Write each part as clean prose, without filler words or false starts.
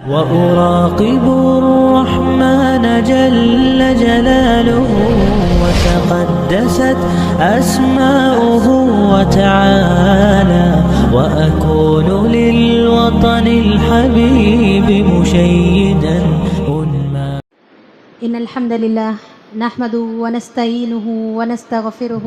وأراقب الرحمن جل جلاله وتقدست أسماؤه وتعالى وأكون للوطن الحبيب مشيدا أنما. إن الحمد لله نحمده ونستعينه ونستغفره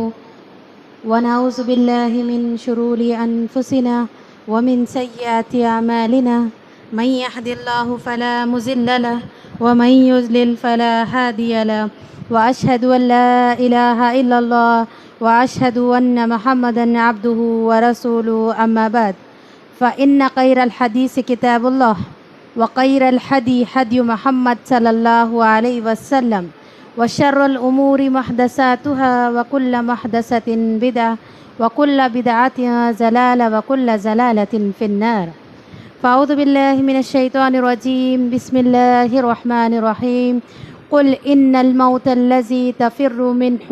ونعوذ بالله من شرور أنفسنا ومن سيئات أعمالنا من يهد الله فلا مضل له ومن يضلل فلا هادي له وأشهد أن لا إله إلا الله وأشهد أن محمدا عبده ورسوله أما بعد فإن خير الحديث كتاب الله وخير الهدي هدي محمد صلى الله عليه وسلم وشر الأمور محدثاتها وكل محدثة بدعة وكل بدعة ضلالة وكل ضلالة في النار. فأعوذ بالله من الشيطان الرجيم. بسم الله الرحمن الرحيم. قل إن الموت الذي تفر منه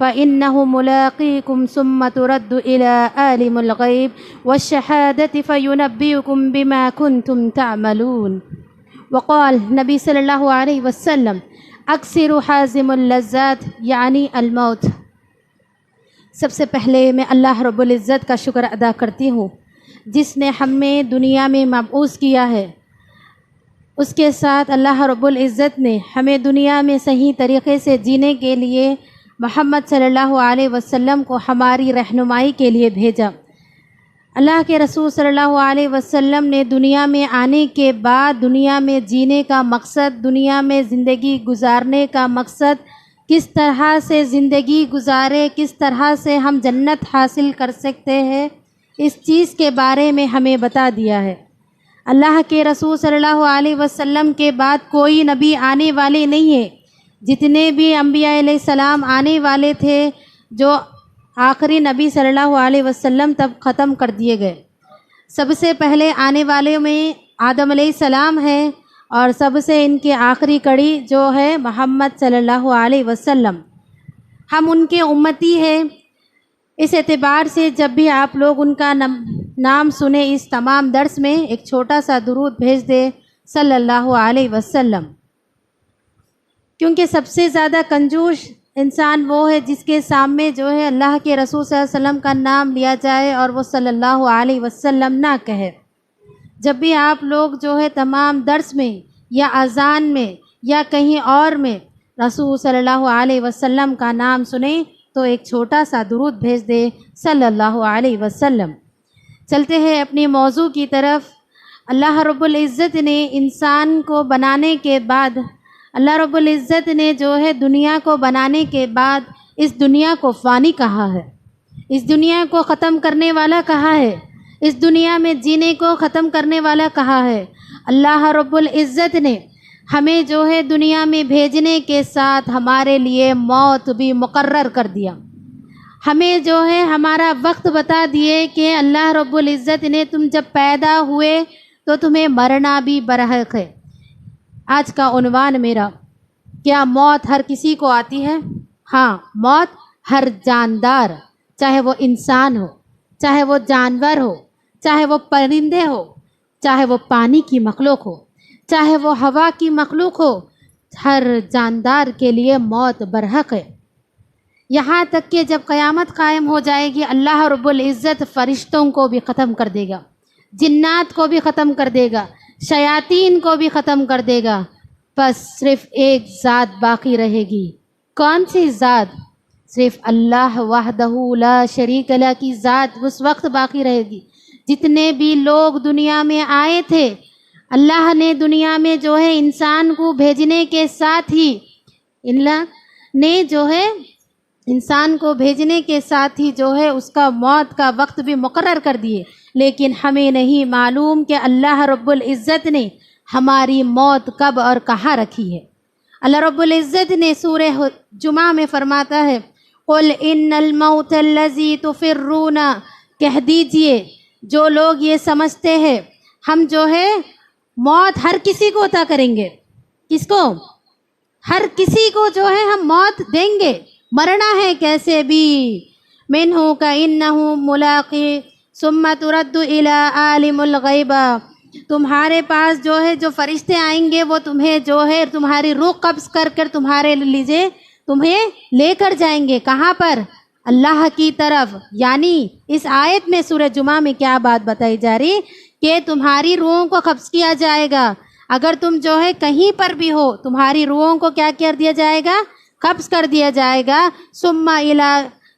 فإنه ملاقيكم ثم ترد إلى عالم الغيب والشهادة فينبئكم بما كنتم تعملون. وقال نبی صلی اللہ علیہ وسلم اکثر حازم اللذات یعنی الموت. سب سے پہلے میں اللہ رب العزت کا شکر ادا کرتی ہوں جس نے ہمیں دنیا میں مبعوث کیا ہے. اس کے ساتھ اللہ رب العزت نے ہمیں دنیا میں صحیح طریقے سے جینے کے لیے محمد صلی اللہ علیہ وسلم کو ہماری رہنمائی کے لیے بھیجا. اللہ کے رسول صلی اللہ علیہ وسلم نے دنیا میں آنے کے بعد دنیا میں جینے کا مقصد، دنیا میں زندگی گزارنے کا مقصد، کس طرح سے زندگی گزارے، کس طرح سے ہم جنت حاصل کر سکتے ہیں، اس چیز کے بارے میں ہمیں بتا دیا ہے. اللہ کے رسول صلی اللہ علیہ وسلم کے بعد کوئی نبی آنے والے نہیں ہے. جتنے بھی انبیاء علیہ السلام آنے والے تھے جو آخری نبی صلی اللہ علیہ وسلم تب ختم کر دیے گئے. سب سے پہلے آنے والے میں آدم علیہ السلام ہے اور سب سے ان کی آخری کڑی جو ہے محمد صلی اللہ علیہ وسلم. ہم ان کے امتی ہیں. اس اعتبار سے جب بھی آپ لوگ ان کا نام سنیں اس تمام درس میں ایک چھوٹا سا درود بھیج دے صلی اللہ علیہ وسلم، کیونکہ سب سے زیادہ کنجوس انسان وہ ہے جس کے سامنے جو ہے اللہ کے رسول صلی اللہ علیہ وسلم کا نام لیا جائے اور وہ صلی اللہ علیہ وسلم نہ کہے. جب بھی آپ لوگ جو ہے تمام درس میں یا اذان میں یا کہیں اور میں رسول صلی اللہ علیہ وسلم کا نام سنیں تو ایک چھوٹا سا درود بھیج دے صلی اللہ علیہ وسلم. چلتے ہیں اپنی موضوع کی طرف. اللہ رب العزت نے انسان کو بنانے کے بعد، اللہ رب العزت نے جو ہے دنیا کو بنانے کے بعد اس دنیا کو فانی کہا ہے، اس دنیا کو ختم کرنے والا کہا ہے، اس دنیا میں جینے کو ختم کرنے والا کہا ہے. اللہ رب العزت نے ہمیں جو ہے دنیا میں بھیجنے کے ساتھ ہمارے لیے موت بھی مقرر کر دیا. ہمیں جو ہے ہمارا وقت بتا دیے کہ اللہ رب العزت نے تم جب پیدا ہوئے تو تمہیں مرنا بھی برحق ہے. آج کا عنوان میرا، کیا موت ہر کسی کو آتی ہے؟ ہاں، موت ہر جاندار، چاہے وہ انسان ہو، چاہے وہ جانور ہو، چاہے وہ پرندے ہو، چاہے وہ پانی کی مخلوق ہو، چاہے وہ ہوا کی مخلوق ہو، ہر جاندار کے لیے موت برحق ہے. یہاں تک کہ جب قیامت قائم ہو جائے گی اللہ رب العزت فرشتوں کو بھی ختم کر دے گا، جنات کو بھی ختم کر دے گا، شیاطین کو بھی ختم کر دے گا. بس صرف ایک ذات باقی رہے گی. کون سی ذات؟ صرف اللہ وحدہ لا شریک لہ کی ذات اس وقت باقی رہے گی. جتنے بھی لوگ دنیا میں آئے تھے اللہ نے دنیا میں جو ہے انسان کو بھیجنے کے ساتھ ہی اللہ نے جو ہے انسان کو بھیجنے کے ساتھ ہی جو ہے اس کا موت کا وقت بھی مقرر کر دیے. لیکن ہمیں نہیں معلوم کہ اللہ رب العزت نے ہماری موت کب اور کہاں رکھی ہے. اللہ رب العزت نے سورہ جمعہ میں فرماتا ہے قل ان الموت الذی تفرون، کہہ دیجئے جو لوگ یہ سمجھتے ہیں ہم جو ہے موت ہر کسی کو عطا کریں گے. کس کو؟ ہر کسی کو جو ہے ہم موت دیں گے. مرنا ہے کیسے بھی. منہ کا انہ ملاقی ثم ترد الی عالم الغیب، تمہارے پاس جو ہے جو فرشتے آئیں گے وہ تمہیں جو ہے تمہاری روح قبض کر کر تمہارے لیجے تمہیں لے کر جائیں گے. کہاں پر؟ اللہ کی طرف. یعنی اس آیت میں سورہ جمعہ میں کیا بات بتائی جا رہی کہ تمہاری روحوں کو قبض کیا جائے گا. اگر تم جو ہے کہیں پر بھی ہو تمہاری روحوں کو کیا کر دیا جائے گا؟ قبض کر دیا جائے گا.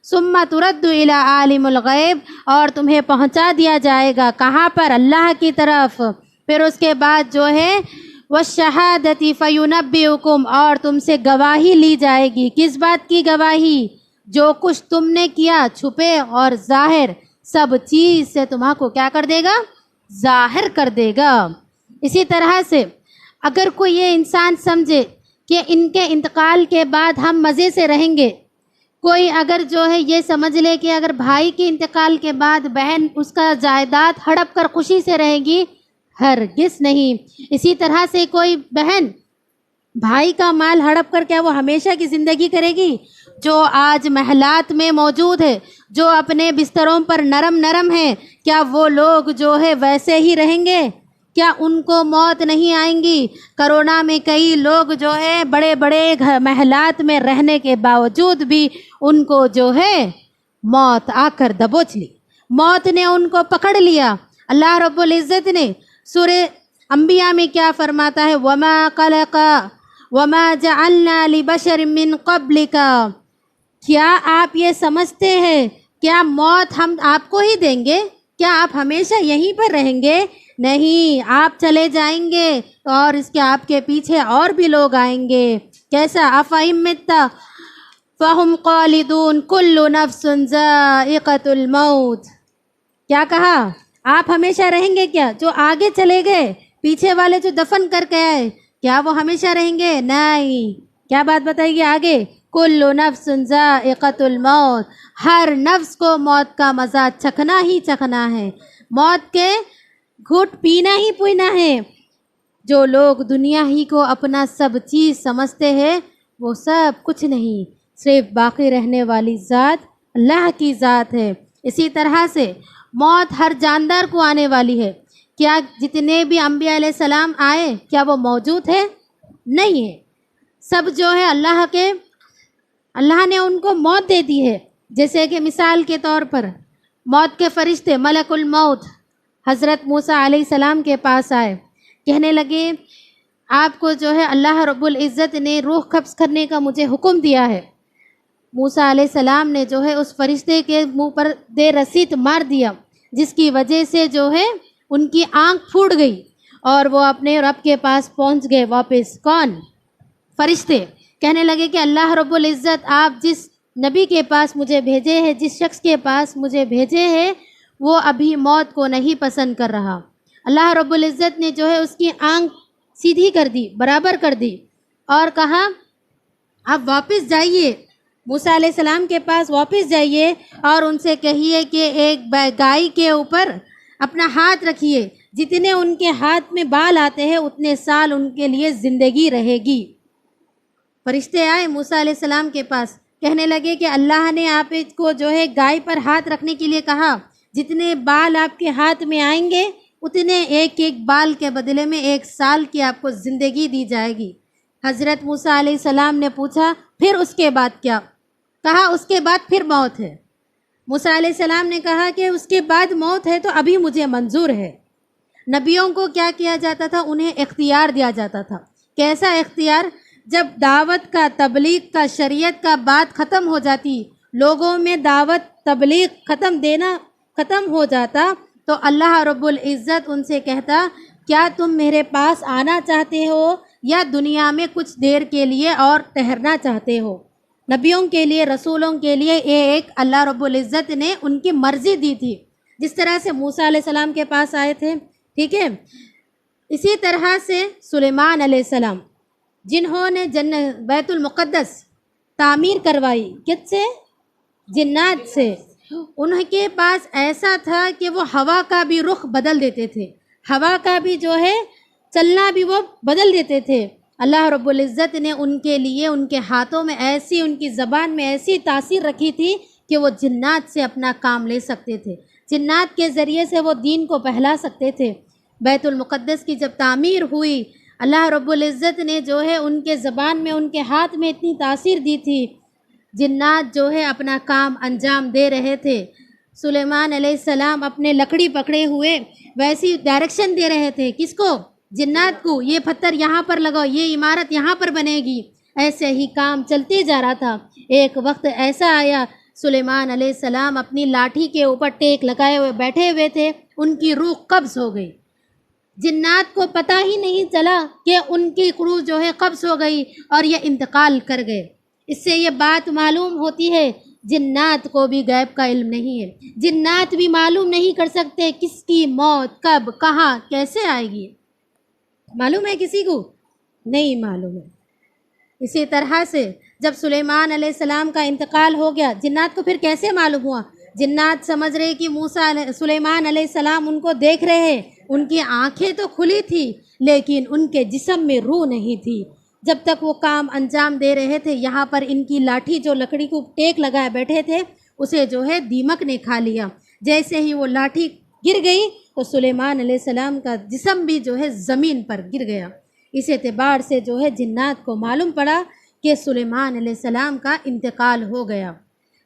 ثم ترد الی عالم الغیب، اور تمہیں پہنچا دیا جائے گا کہاں پر؟ اللہ کی طرف. پھر اس کے بعد جو ہے والشہادۃ فینبئکم، اور تم سے گواہی لی جائے گی. کس بات کی گواہی؟ جو کچھ تم نے کیا چھپے اور ظاہر سب چیز سے تمہاں کو کیا کر دے گا؟ ظاہر کر دے گا. اسی طرح سے اگر کوئی یہ انسان سمجھے کہ ان کے انتقال کے بعد ہم مزے سے رہیں گے، کوئی اگر جو ہے یہ سمجھ لے کہ اگر بھائی کے انتقال کے بعد بہن اس کا جائیداد ہڑپ کر خوشی سے رہے گی، ہرگز نہیں. اسی طرح سے کوئی بہن بھائی کا مال ہڑپ کر کیا وہ ہمیشہ کی زندگی کرے گی؟ جو آج محلات میں موجود ہے، جو اپنے بستروں پر نرم نرم ہیں، کیا وہ لوگ جو ہے ویسے ہی رہیں گے؟ کیا ان کو موت نہیں آئیں گی؟ کرونا میں کئی لوگ جو ہے بڑے بڑے محلات میں رہنے کے باوجود بھی ان کو جو ہے موت آ کر دبوچ لی، موت نے ان کو پکڑ لیا. اللہ رب العزت نے سورہ انبیاء میں کیا فرماتا ہے؟ وما جعلنا لبشر من قبلک. کیا آپ یہ سمجھتے ہیں کیا موت ہم آپ کو ہی دیں گے؟ کیا آپ ہمیشہ یہیں پر رہیں گے؟ نہیں، آپ چلے جائیں گے اور اس کے آپ کے پیچھے اور بھی لوگ آئیں گے. کیسا؟ افإن مت فہم خالدون کل نفس ذائقۃ الموت. کیا کہا؟ آپ ہمیشہ رہیں گے کیا؟ جو آگے چلے گئے، پیچھے والے جو دفن کر کے آئے، کیا وہ ہمیشہ رہیں گے؟ نہیں. کیا بات بتائی گی آگے؟ کل نفس ذائقۃ الموت. ہر نفس کو موت کا مزہ چکھنا ہی چکھنا ہے، موت کے گھٹ پینا ہی پینا ہے. جو لوگ دنیا ہی کو اپنا سب چیز سمجھتے ہیں وہ سب کچھ نہیں، صرف باقی رہنے والی ذات اللہ کی ذات ہے. اسی طرح سے موت ہر جاندار کو آنے والی ہے. کیا جتنے بھی انبیاء علیہ السلام آئے کیا وہ موجود ہے؟ نہیں ہے. سب جو ہے اللہ نے ان کو موت دے دی ہے. جیسے کہ مثال کے طور پر موت کے فرشتے ملک الموت حضرت موسیٰ علیہ السلام کے پاس آئے، کہنے لگے آپ کو جو ہے اللہ رب العزت نے روح قبض کرنے کا مجھے حکم دیا ہے. موسیٰ علیہ السلام نے جو ہے اس فرشتے کے منہ پر دے رسید مار دیا، جس کی وجہ سے جو ہے ان کی آنکھ پھوٹ گئی اور وہ اپنے رب کے پاس پہنچ گئے واپس. کون؟ فرشتے. کہنے لگے کہ اللہ رب العزت آپ جس نبی کے پاس مجھے بھیجے ہیں، جس شخص کے پاس مجھے بھیجے ہیں، وہ ابھی موت کو نہیں پسند کر رہا. اللہ رب العزت نے جو ہے اس کی آنکھ سیدھی کر دی، برابر کر دی، اور کہا آپ واپس جائیے، موسیٰ علیہ السلام کے پاس واپس جائیے اور ان سے کہیے کہ ایک گائے کے اوپر اپنا ہاتھ رکھیے، جتنے ان کے ہاتھ میں بال آتے ہیں اتنے سال ان کے لیے زندگی رہے گی. فرشتے آئے موسیٰ علیہ السلام کے پاس، کہنے لگے کہ اللہ نے آپ کو جو ہے گائے پر ہاتھ رکھنے کے لیے کہا، جتنے بال آپ کے ہاتھ میں آئیں گے اتنے ایک ایک بال کے بدلے میں 1 سال کی آپ کو زندگی دی جائے گی. حضرت موسیٰ علیہ السلام نے پوچھا پھر اس کے بعد کیا؟ کہا اس کے بعد پھر موت ہے. موسیٰ علیہ السلام نے کہا کہ اس کے بعد موت ہے تو ابھی مجھے منظور ہے. نبیوں کو کیا کیا جاتا تھا؟ انہیں اختیار دیا جاتا تھا. کیسا اختیار؟ جب دعوت کا، تبلیغ کا، شریعت کا بات ختم ہو جاتی، لوگوں میں دعوت تبلیغ ختم ہو جاتا، تو اللہ رب العزت ان سے کہتا کیا تم میرے پاس آنا چاہتے ہو یا دنیا میں کچھ دیر کے لیے اور ٹھہرنا چاہتے ہو؟ نبیوں کے لیے، رسولوں کے لیے ایک اللہ رب العزت نے ان کی مرضی دی تھی، جس طرح سے موسیٰ علیہ السلام کے پاس آئے تھے. ٹھیک ہے. اسی طرح سے سلیمان علیہ السلام، جنہوں نے بیت المقدس تعمیر کروائی، کس سے؟ جنات سے. ان کے پاس ایسا تھا کہ وہ ہوا کا بھی رخ بدل دیتے تھے، ہوا کا بھی جو ہے چلنا بھی وہ بدل دیتے تھے. اللہ رب العزت نے ان کے لیے ان کے ہاتھوں میں ایسی، ان کی زبان میں ایسی تاثیر رکھی تھی کہ وہ جنات سے اپنا کام لے سکتے تھے، جنات کے ذریعے سے وہ دین کو پھیلا سکتے تھے. بیت المقدس کی جب تعمیر ہوئی، اللہ رب العزت نے جو ہے ان کے زبان میں، ان کے ہاتھ میں اتنی تاثیر دی تھی، جنات جو ہے اپنا کام انجام دے رہے تھے، سلیمان علیہ السلام اپنے لکڑی پکڑے ہوئے ویسی ڈائریکشن دے رہے تھے، کس کو؟ جنات کو، یہ پتھر یہاں پر لگاؤ، یہ عمارت یہاں پر بنے گی، ایسے ہی کام چلتے جا رہا تھا۔ ایک وقت ایسا آیا، سلیمان علیہ السلام اپنی لاٹھی کے اوپر ٹیک لگائے ہوئے بیٹھے ہوئے تھے، ان کی روح قبض ہو گئی، جنات کو پتہ ہی نہیں چلا کہ ان کی روح جو ہے قبض ہو گئی اور یہ انتقال کر گئے۔ اس سے یہ بات معلوم ہوتی ہے جنات کو بھی غیب کا علم نہیں ہے، جنات بھی معلوم نہیں کر سکتے کس کی موت کب کہاں کیسے آئے گی۔ معلوم ہے کسی کو؟ نہیں معلوم ہے۔ اسی طرح سے جب سلیمان علیہ السلام کا انتقال ہو گیا، جنات کو پھر کیسے معلوم ہوا؟ جنات سمجھ رہے کہ سلیمان علیہ السلام ان کو دیکھ رہے ہیں، ان کی آنکھیں تو کھلی تھی لیکن ان کے جسم میں روح نہیں تھی۔ جب تک وہ کام انجام دے رہے تھے، یہاں پر ان کی لاٹھی جو لکڑی کو ٹیک لگائے بیٹھے تھے، اسے جو ہے دیمک نے کھا لیا۔ جیسے ہی وہ لاٹھی گر گئی تو سلیمان علیہ السلام کا جسم بھی جو ہے زمین پر گر گیا۔ اس اعتبار سے جو ہے جنات کو معلوم پڑا کہ سلیمان علیہ السلام کا انتقال ہو گیا۔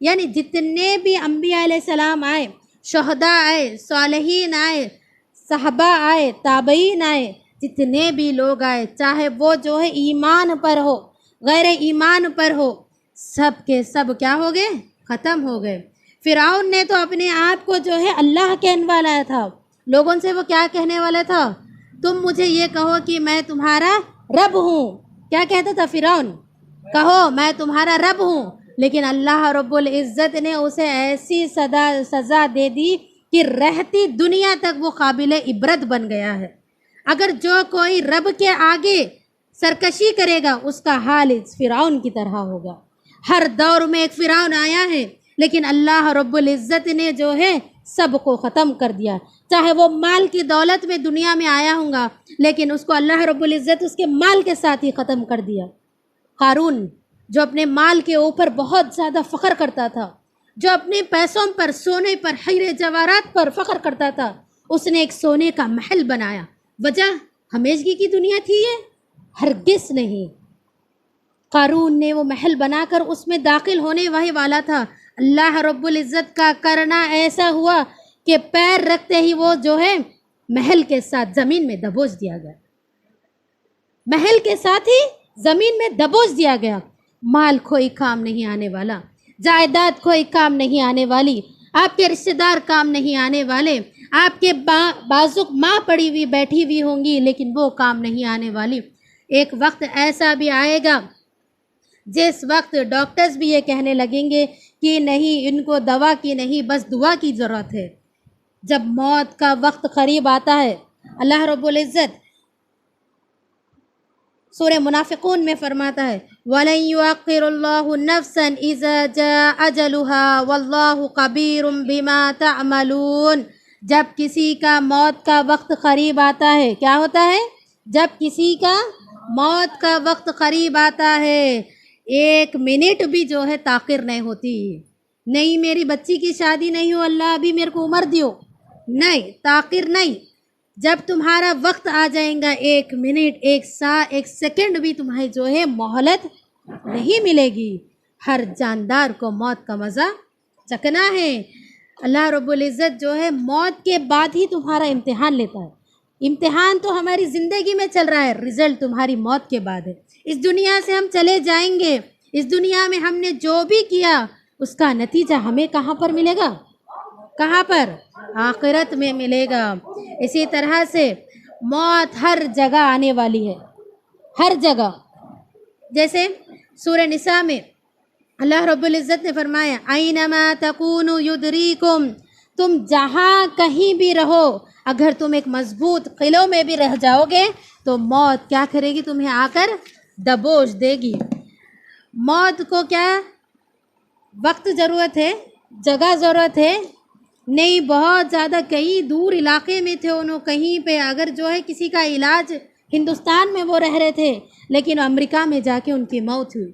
یعنی جتنے بھی انبیاء علیہ السلام آئے، شہداء آئے، صالحین آئے، صحابہ آئے، تابعین آئے، جتنے بھی لوگ آئے، چاہے وہ جو ہے ایمان پر ہو، غیر ایمان پر ہو، سب کے سب کیا ہو گئے؟ ختم ہو گئے۔ فرعون نے تو اپنے آپ کو جو ہے اللہ کہنے والا تھا، لوگوں سے وہ کیا کہنے والا تھا؟ تم مجھے یہ کہو کہ میں تمہارا رب ہوں۔ کیا کہتا تھا فرعون؟ کہو میں تمہارا رب ہوں۔ لیکن اللہ رب العزت نے اسے ایسی سزا دے دی کہ رہتی دنیا تک وہ قابل عبرت بن گیا ہے۔ اگر جو کوئی رب کے آگے سرکشی کرے گا، اس کا حال اس فرعون کی طرح ہوگا۔ ہر دور میں ایک فرعون آیا ہے، لیکن اللہ رب العزت نے جو ہے سب کو ختم کر دیا۔ چاہے وہ مال کی دولت میں دنیا میں آیا ہوں گا، لیکن اس کو اللہ رب العزت اس کے مال کے ساتھ ہی ختم کر دیا۔ قارون جو اپنے مال کے اوپر بہت زیادہ فخر کرتا تھا، جو اپنے پیسوں پر، سونے پر، ہیرے جواہرات پر فخر کرتا تھا، اس نے ایک سونے کا محل بنایا۔ وجہ ہمیشگی کی دنیا تھی یہ؟ ہرگز نہیں۔ قارون نے وہ محل بنا کر اس میں داخل ہونے وہی والا تھا، اللہ رب العزت کا کرنا ایسا ہوا کہ پیر رکھتے ہی وہ جو ہے محل کے ساتھ زمین میں دبوچ دیا گیا، محل کے ساتھ ہی زمین میں دبوچ دیا گیا۔ مال کوئی کام نہیں آنے والا، جائیداد کوئی کام نہیں آنے والی، آپ کے رشتہ دار کام نہیں آنے والے، آپ کے بازوق ماں پڑی ہوئی بیٹھی ہوئی ہوں گی لیکن وہ کام نہیں آنے والی۔ ایک وقت ایسا بھی آئے گا جس وقت ڈاکٹرز بھی یہ کہنے لگیں گے کہ نہیں، ان کو دوا کی نہیں بس دعا کی ضرورت ہے۔ جب موت کا وقت قریب آتا ہے، اللہ رب العزت سورہ منافقون میں فرماتا ہے وَلَن يُؤَخِّرُ اللَّهُ نَفْسًا إِذَا جَاءَ أَجَلُهَا وَاللَّهُ خَبِيرٌ بِمَا تَعْمَلُونَ۔ جب کسی کا موت کا وقت قریب آتا ہے، کیا ہوتا ہے؟ جب کسی کا موت کا وقت قریب آتا ہے، ایک منٹ بھی جو ہے تاخیر نہیں ہوتی۔ نہیں میری بچی کی شادی نہیں ہو، اللہ ابھی میرے کو عمر دیو، نہیں، تاخیر نہیں۔ جب تمہارا وقت آ جائیں گا، ایک منٹ، ایک ساتھ، ایک سیکنڈ بھی تمہیں جو ہے مہلت نہیں ملے گی۔ ہر جاندار کو موت کا مزہ چکنا ہے۔ اللہ رب العزت جو ہے موت کے بعد ہی تمہارا امتحان لیتا ہے۔ امتحان تو ہماری زندگی میں چل رہا ہے، رزلٹ تمہاری موت کے بعد ہے۔ اس دنیا سے ہم چلے جائیں گے، اس دنیا میں ہم نے جو بھی کیا اس کا نتیجہ ہمیں کہاں پر ملے گا؟ کہاں پر؟ آخرت میں ملے گا۔ اسی طرح سے موت ہر جگہ آنے والی ہے، ہر جگہ۔ جیسے سورہ نساء میں اللہ رب العزت نے فرمایا اینما تکونوا یدریکم، تم جہاں کہیں بھی رہو، اگر تم ایک مضبوط قلعوں میں بھی رہ جاؤ گے تو موت کیا کرے گی؟ تمہیں آ کر دبوچ دے گی۔ موت کو کیا وقت ضرورت ہے، جگہ ضرورت ہے؟ نہیں، بہت زیادہ کئی دور علاقے میں تھے انہوں، کہیں پہ اگر جو ہے کسی کا علاج ہندوستان میں وہ رہ رہے تھے لیکن امریکہ میں جا کے ان کی موت ہوئی،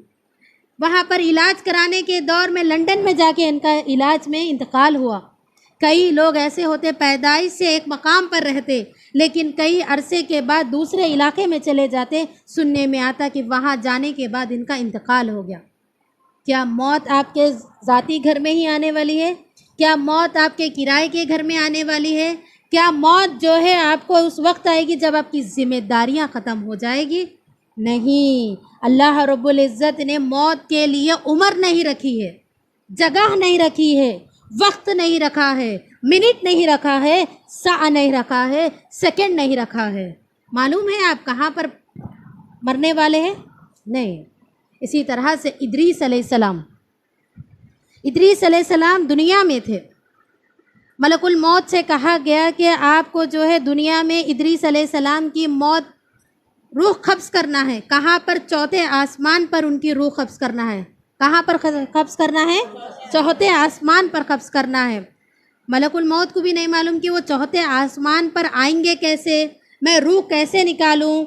وہاں پر علاج کرانے کے دور میں لنڈن میں جا کے ان کا علاج میں انتقال ہوا۔ کئی لوگ ایسے ہوتے پیدائش سے ایک مقام پر رہتے لیکن کئی عرصے کے بعد دوسرے علاقے میں چلے جاتے، سننے میں آتا کہ وہاں جانے کے بعد ان کا انتقال ہو گیا۔ کیا موت آپ کے ذاتی گھر میں ہی آنے والی ہے؟ کیا موت آپ کے کرائے کے گھر میں آنے والی ہے؟ کیا موت جو ہے آپ کو اس وقت آئے گی جب آپ کی ذمہ داریاں ختم ہو جائے گی؟ نہیں، اللہ رب العزت نے موت کے لیے عمر نہیں رکھی ہے، جگہ نہیں رکھی ہے، وقت نہیں رکھا ہے، منٹ نہیں رکھا ہے، ساعت نہیں رکھا ہے، سیکنڈ نہیں رکھا ہے۔ معلوم ہے آپ کہاں پر مرنے والے ہیں؟ نہیں۔ اسی طرح سے ادریس علیہ السلام دنیا میں تھے، ملک الموت سے کہا گیا کہ آپ کو جو ہے دنیا میں ادریس علیہ السلام کی موت روح قبض کرنا ہے۔ کہاں پر؟ چوتھے آسمان پر ان کی روح قبض کرنا ہے۔ کہاں پر قبض کرنا ہے؟ چوتھے آسمان پر قبض کرنا ہے۔ ملک الموت کو بھی نہیں معلوم کہ وہ چوتھے آسمان پر آئیں گے کیسے، میں روح کیسے نکالوں۔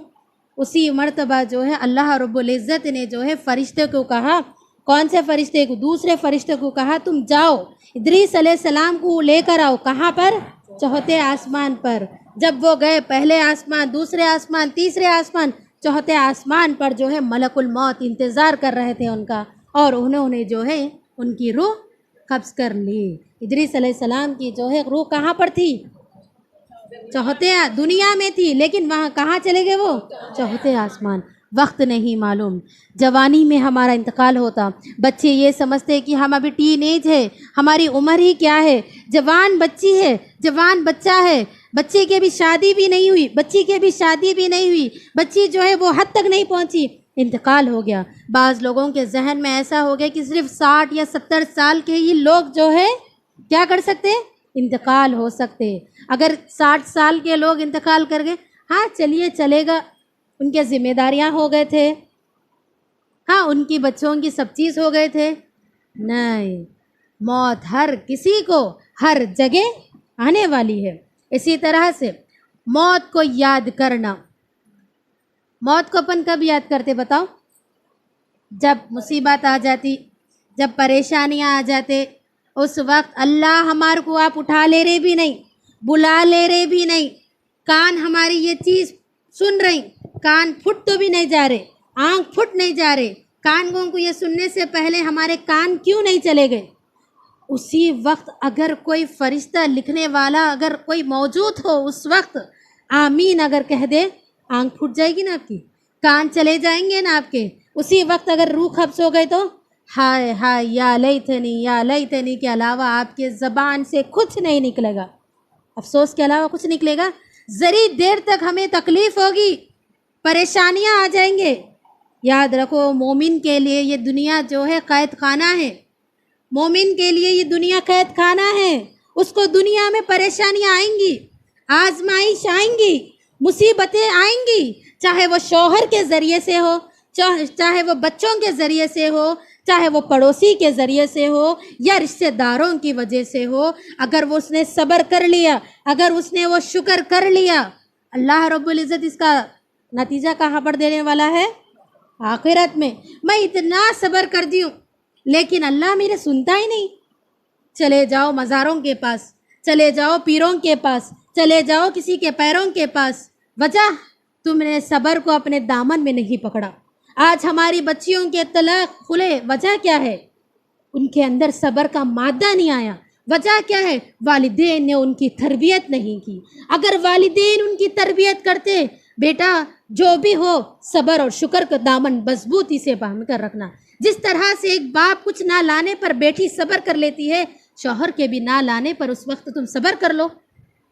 اسی مرتبہ جو ہے اللہ رب العزت نے جو ہے فرشتے کو کہا، کون سے فرشتے کو؟ دوسرے فرشتے کو کہا تم جاؤ ادریس علیہ السلام کو لے کر آؤ۔ کہاں پر؟ چوتھے آسمان پر۔ جب وہ گئے پہلے آسمان، دوسرے آسمان، تیسرے آسمان، چوتھے آسمان پر جو ہے ملک الموت انتظار کر رہے تھے ان کا، اور انہوں نے جو ہے ان کی روح قبض کر لی۔ ادریس علیہ السلام کی جو ہے روح کہاں پر تھی؟ چوتھے دنیا میں تھی، لیکن وہاں کہاں چلے گئے وہ؟ چوتھے آسمان۔ وقت نہیں معلوم، جوانی میں ہمارا انتقال ہوتا۔ بچے یہ سمجھتے کہ ہم ابھی ٹین ایج ہے، ہماری عمر ہی کیا ہے، جوان بچی ہے، جوان بچہ ہے، بچے کی بھی شادی بھی نہیں ہوئی، بچی کی بھی شادی بھی نہیں ہوئی، بچی جو ہے وہ حد تک نہیں پہنچی، انتقال ہو گیا۔ بعض لوگوں کے ذہن میں ایسا ہو گیا کہ صرف 60 یا 70 سال کے ہی لوگ جو ہے کیا کر سکتے؟ انتقال ہو سکتے۔ اگر 60 سال کے لوگ انتقال کر گئے، ہاں چلیے چلے گا، ان کے ذمہ داریاں ہو گئے تھے، ہاں ان کی بچوں کی سب چیز ہو گئے تھے۔ نہیں، موت ہر کسی کو ہر جگہ آنے والی ہے۔ اسی طرح سے موت کو یاد کرنا، موت کو اپن کب یاد کرتے بتاؤ؟ جب مصیبت آ جاتی، جب پریشانیاں آ جاتے، اس وقت اللہ ہمارے کو آپ اٹھا لے رہے بھی نہیں، بلا لے رہے بھی نہیں، کان ہماری یہ چیز سن رہی، کان پھٹ تو بھی نہیں جا رہے، آنکھ پھٹ نہیں جا رہے، کانوں کو یہ سننے سے پہلے ہمارے کان کیوں نہیں چلے گئے؟ اسی وقت اگر کوئی فرشتہ لکھنے والا اگر کوئی موجود ہو، اس وقت آمین اگر کہہ دے، آنکھ پھٹ جائے گی نا آپ کی، کان چلے جائیں گے نا آپ کے۔ اسی وقت اگر روح قبض ہو گئے تو ہائے ہائے یا لیتنی کے علاوہ آپ کے زبان سے کچھ نہیں نکلے گا، افسوس کے علاوہ کچھ نکلے گا۔ ذری دیر تک ہمیں تکلیف ہوگی، پریشانیاں آ جائیں گے۔ یاد رکھو مومن کے لیے یہ دنیا جو ہے قید خانہ ہے، مومن کے لیے یہ دنیا قید خانہ ہے۔ اس کو دنیا میں پریشانیاں آئیں گی، آزمائش آئیں گی، مصیبتیں آئیں گی، چاہے وہ شوہر کے ذریعے سے ہو، چاہے وہ بچوں کے ذریعے سے ہو، چاہے وہ پڑوسی کے ذریعے سے ہو، یا رشتہ داروں کی وجہ سے ہو۔ اگر وہ اس نے صبر کر لیا، اگر اس نے وہ شکر کر لیا، اللہ رب العزت اس کا نتیجہ کہاں پر دینے والا ہے؟ آخرت میں۔ میں اتنا صبر کر دی ہوں لیکن اللہ میرے سنتا ہی نہیں۔ چلے جاؤ مزاروں کے پاس، چلے جاؤ پیروں کے پاس، چلے جاؤ کسی کے پیروں کے پاس، وجہ تم نے صبر کو اپنے دامن میں نہیں پکڑا۔ آج ہماری بچیوں کے طلاق کھلے، وجہ کیا ہے؟ ان کے اندر صبر کا مادہ نہیں آیا۔ وجہ کیا ہے؟ والدین نے ان کی تربیت نہیں کی۔ اگر والدین ان کی تربیت کرتے، بیٹا جو بھی ہو صبر اور شکر کا دامن مضبوطی سے باندھ کر رکھنا۔ جس طرح سے ایک باپ کچھ نہ لانے پر بیٹی صبر کر لیتی ہے، شوہر کے بھی نہ لانے پر اس وقت تم صبر کر لو،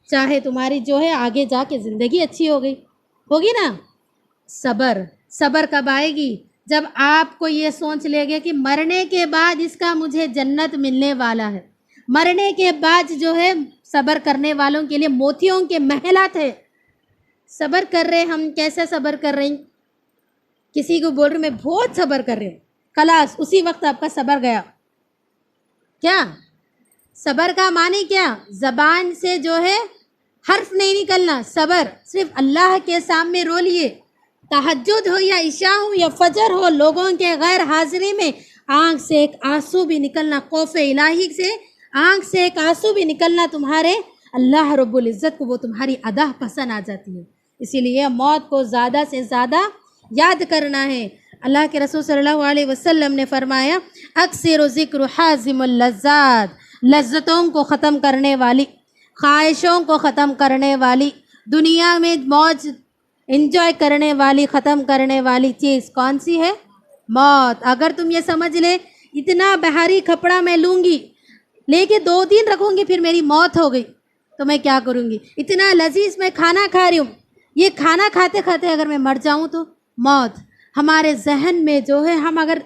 چاہے تمہاری جو ہے آگے جا کے زندگی اچھی ہوگی نا۔ صبر کب آئے گی؟ جب آپ کو یہ سوچ لے گے کہ مرنے کے بعد اس کا مجھے جنت ملنے والا ہے۔ مرنے کے بعد جو ہے صبر کرنے والوں کے لیے موتیوں کے محلات ہے۔ صبر کر رہے، ہم کیسے صبر کر رہے ہیں؟ کسی کو بول رہے میں بہت صبر کر رہے ہوں، خلاص اسی وقت آپ کا صبر گیا۔ کیا صبر کا معنی کیا؟ زبان سے جو ہے حرف نہیں نکلنا۔ صبر صرف اللہ کے سامنے رو لیے، تہجد ہو یا عشاء ہو یا فجر ہو، لوگوں کے غیر حاضری میں آنکھ سے ایک آنسو بھی نکلنا، خوف الہی سے آنکھ سے ایک آنسو بھی نکلنا تمہارے اللہ رب العزت کو وہ تمہاری ادا پسند آ جاتی ہے۔ اسی لیے موت کو زیادہ سے زیادہ یاد کرنا ہے۔ اللہ کے رسول صلی اللہ علیہ وسلم نے فرمایا اکثر ذکر حازم اللذات، لذتوں کو ختم کرنے والی، خواہشوں کو ختم کرنے والی، دنیا میں موج انجوائے کرنے والی، ختم کرنے والی چیز کون سی ہے؟ موت۔ اگر تم یہ سمجھ لے اتنا بھاری کپڑا میں لوں گی، لے کے 2 دن رکھوں گی، پھر میری موت ہو گئی تو میں کیا کروں گی؟ اتنا لذیذ میں کھانا کھا رہی ہوں، یہ کھانا کھاتے کھاتے اگر میں مر جاؤں تو موت۔ ہمارے ذہن میں جو ہے، ہم اگر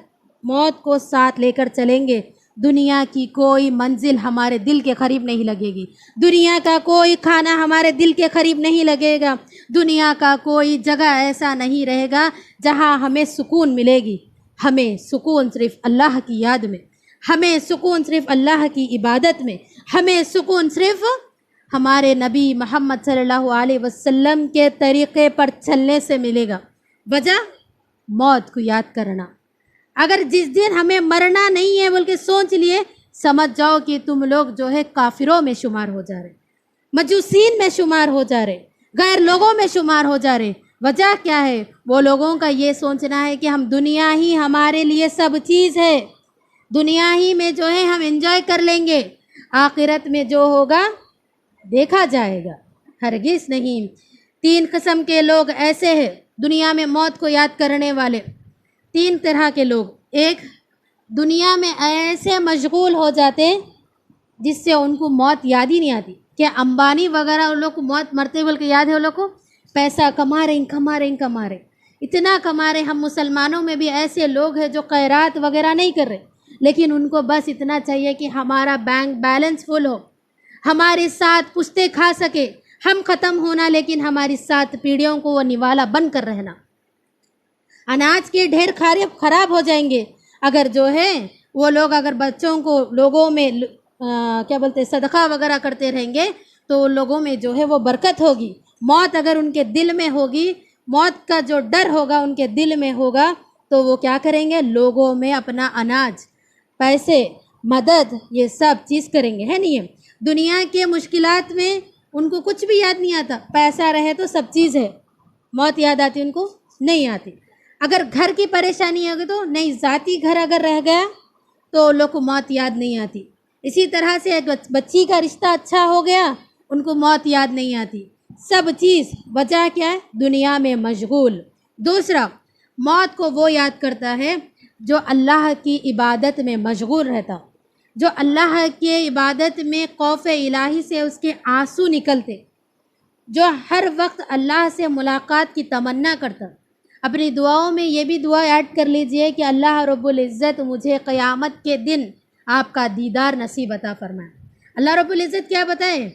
موت کو ساتھ لے کر چلیں گے، دنیا کی کوئی منزل ہمارے دل کے قریب نہیں لگے گی، دنیا کا کوئی کھانا ہمارے دل کے قریب نہیں لگے گا، دنیا کا کوئی جگہ ایسا نہیں رہے گا جہاں ہمیں سکون ملے گی۔ ہمیں سکون صرف اللہ کی یاد میں، ہمیں سکون صرف اللہ کی عبادت میں، ہمیں سکون صرف ہمارے نبی محمد صلی اللہ علیہ وسلم کے طریقے پر چلنے سے ملے گا۔ وجہ موت کو یاد کرنا۔ اگر جس دن ہمیں مرنا نہیں ہے بلکہ سوچ لیے، سمجھ جاؤ کہ تم لوگ جو ہے کافروں میں شمار ہو جا رہے، مجوسین میں شمار ہو جا رہے، غیر لوگوں میں شمار ہو جا رہے۔ وجہ کیا ہے؟ وہ لوگوں کا یہ سوچنا ہے کہ ہم دنیا ہی ہمارے لیے سب چیز ہے، دنیا ہی میں جو ہے ہم انجوائے کر لیں گے، آخرت میں جو ہوگا دیکھا جائے گا۔ ہرگز نہیں۔ 3 قسم کے لوگ ایسے ہیں دنیا میں موت کو یاد کرنے والے، 3 طرح کے لوگ۔ ایک، دنیا میں ایسے مشغول ہو جاتے جس سے ان کو موت یاد ہی نہیں آتی۔ کہ امبانی وغیرہ ان لوگ کو موت مرتے بلکہ یاد ہے، ان لوگ کو پیسہ کما رہے، اتنا کما رہے۔ ہم مسلمانوں میں بھی ایسے لوگ ہیں جو خیرات وغیرہ نہیں کر رہے، لیکن ان کو بس اتنا چاہیے کہ ہمارا بینک بیلنس فل ہو، ہمارے ساتھ پشتے کھا سکے، ہم ختم ہونا لیکن ہماری 7 پیڑھیوں کو وہ نوالا بن کر رہنا۔ اناج کے ڈھیر خراب ہو جائیں گے اگر جو ہے وہ لوگ اگر بچوں کو لوگوں میں صدقہ وغیرہ کرتے رہیں گے تو لوگوں میں جو ہے وہ برکت ہوگی۔ موت اگر ان کے دل میں ہوگی، موت کا جو ڈر ہوگا ان کے دل میں ہوگا تو وہ کیا کریں گے؟ لوگوں میں اپنا اناج، پیسے، مدد، یہ سب چیز کریں گے، ہے نہیں؟ دنیا کے مشکلات میں ان کو کچھ بھی یاد نہیں آتا، پیسہ رہے تو سب چیز ہے۔ موت یاد آتی ان کو؟ نہیں آتی۔ اگر گھر کی پریشانی ہوگی تو نہیں، ذاتی گھر اگر رہ گیا تو ان لوگ کو موت یاد نہیں آتی۔ اسی طرح سے ایک بچی کا رشتہ اچھا ہو گیا، ان کو موت یاد نہیں آتی۔ سب چیز وجہ کیا ہے؟ دنیا میں مشغول۔ دوسرا، موت کو وہ یاد کرتا ہے جو اللہ کی عبادت میں مشغول رہتا، جو اللہ کے عبادت میں خوف الہی سے اس کے آنسو نکلتے، جو ہر وقت اللہ سے ملاقات کی تمنا کرتا۔ اپنی دعاؤں میں یہ بھی دعا ایڈ کر لیجئے کہ اللہ رب العزت مجھے قیامت کے دن آپ کا دیدار نصیب عطا فرمائے۔ اللہ رب العزت کیا بتائے؟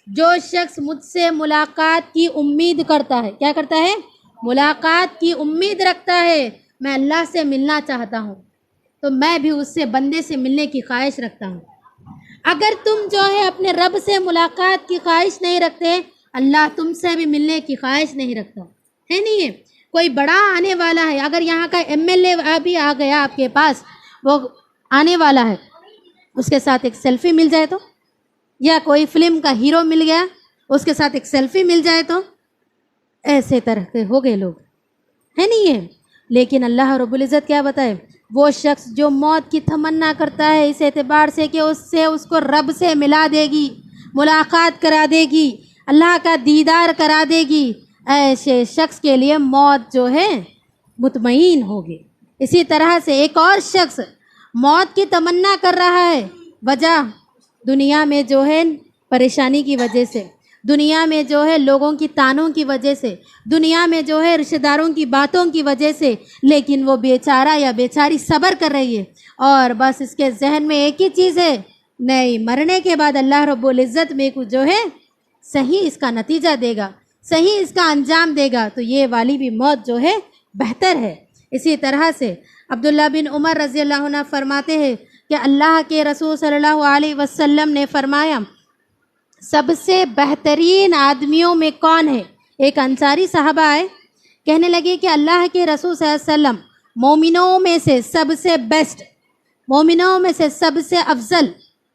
جو شخص مجھ سے ملاقات کی امید کرتا ہے، کیا کرتا ہے؟ ملاقات کی امید رکھتا ہے۔ میں اللہ سے ملنا چاہتا ہوں تو میں بھی اس سے بندے سے ملنے کی خواہش رکھتا ہوں۔ اگر تم جو ہے اپنے رب سے ملاقات کی خواہش نہیں رکھتے، اللہ تم سے بھی ملنے کی خواہش نہیں رکھتا، ہے نہیں ہے؟ کوئی بڑا آنے والا ہے، اگر یہاں کا MLA ابھی آ گیا آپ کے پاس، وہ آنے والا ہے، اس کے ساتھ ایک سیلفی مل جائے تو، یا کوئی فلم کا ہیرو مل گیا اس کے ساتھ ایک سیلفی مل جائے تو، ایسے طرح کے ہو گئے لوگ، ہے نہیں ہے؟ لیکن اللہ رب العزت کیا بتائے؟ وہ شخص جو موت کی تمنا کرتا ہے اس اعتبار سے کہ اس کو رب سے ملا دے گی، ملاقات کرا دے گی، اللہ کا دیدار کرا دے گی، ایسے شخص کے لیے موت جو ہے مطمئن ہوگی۔ اسی طرح سے ایک اور شخص موت کی تمنا کر رہا ہے، وجہ دنیا میں جو ہے پریشانی کی وجہ سے، دنیا میں جو ہے لوگوں کی تانوں کی وجہ سے، دنیا میں جو ہے رشتہ داروں کی باتوں کی وجہ سے، لیکن وہ بیچارہ یا بیچاری صبر کر رہی ہے اور بس اس کے ذہن میں ایک ہی چیز ہے، نہیں، مرنے کے بعد اللہ رب العزت میں کو جو ہے صحیح اس کا نتیجہ دے گا، صحیح اس کا انجام دے گا، تو یہ والی بھی موت جو ہے بہتر ہے۔ اسی طرح سے عبداللہ بن عمر رضی اللہ عنہ فرماتے ہیں کہ اللہ کے رسول صلی اللہ علیہ وسلم نے فرمایا، سب سے بہترین آدمیوں میں کون ہے؟ ایک انصاری صحابہ آئے، کہنے لگے کہ اللہ کے رسول صلی اللہ علیہ وسلم، مومنوں میں سے سب سے بیسٹ، مومنوں میں سے سب سے افضل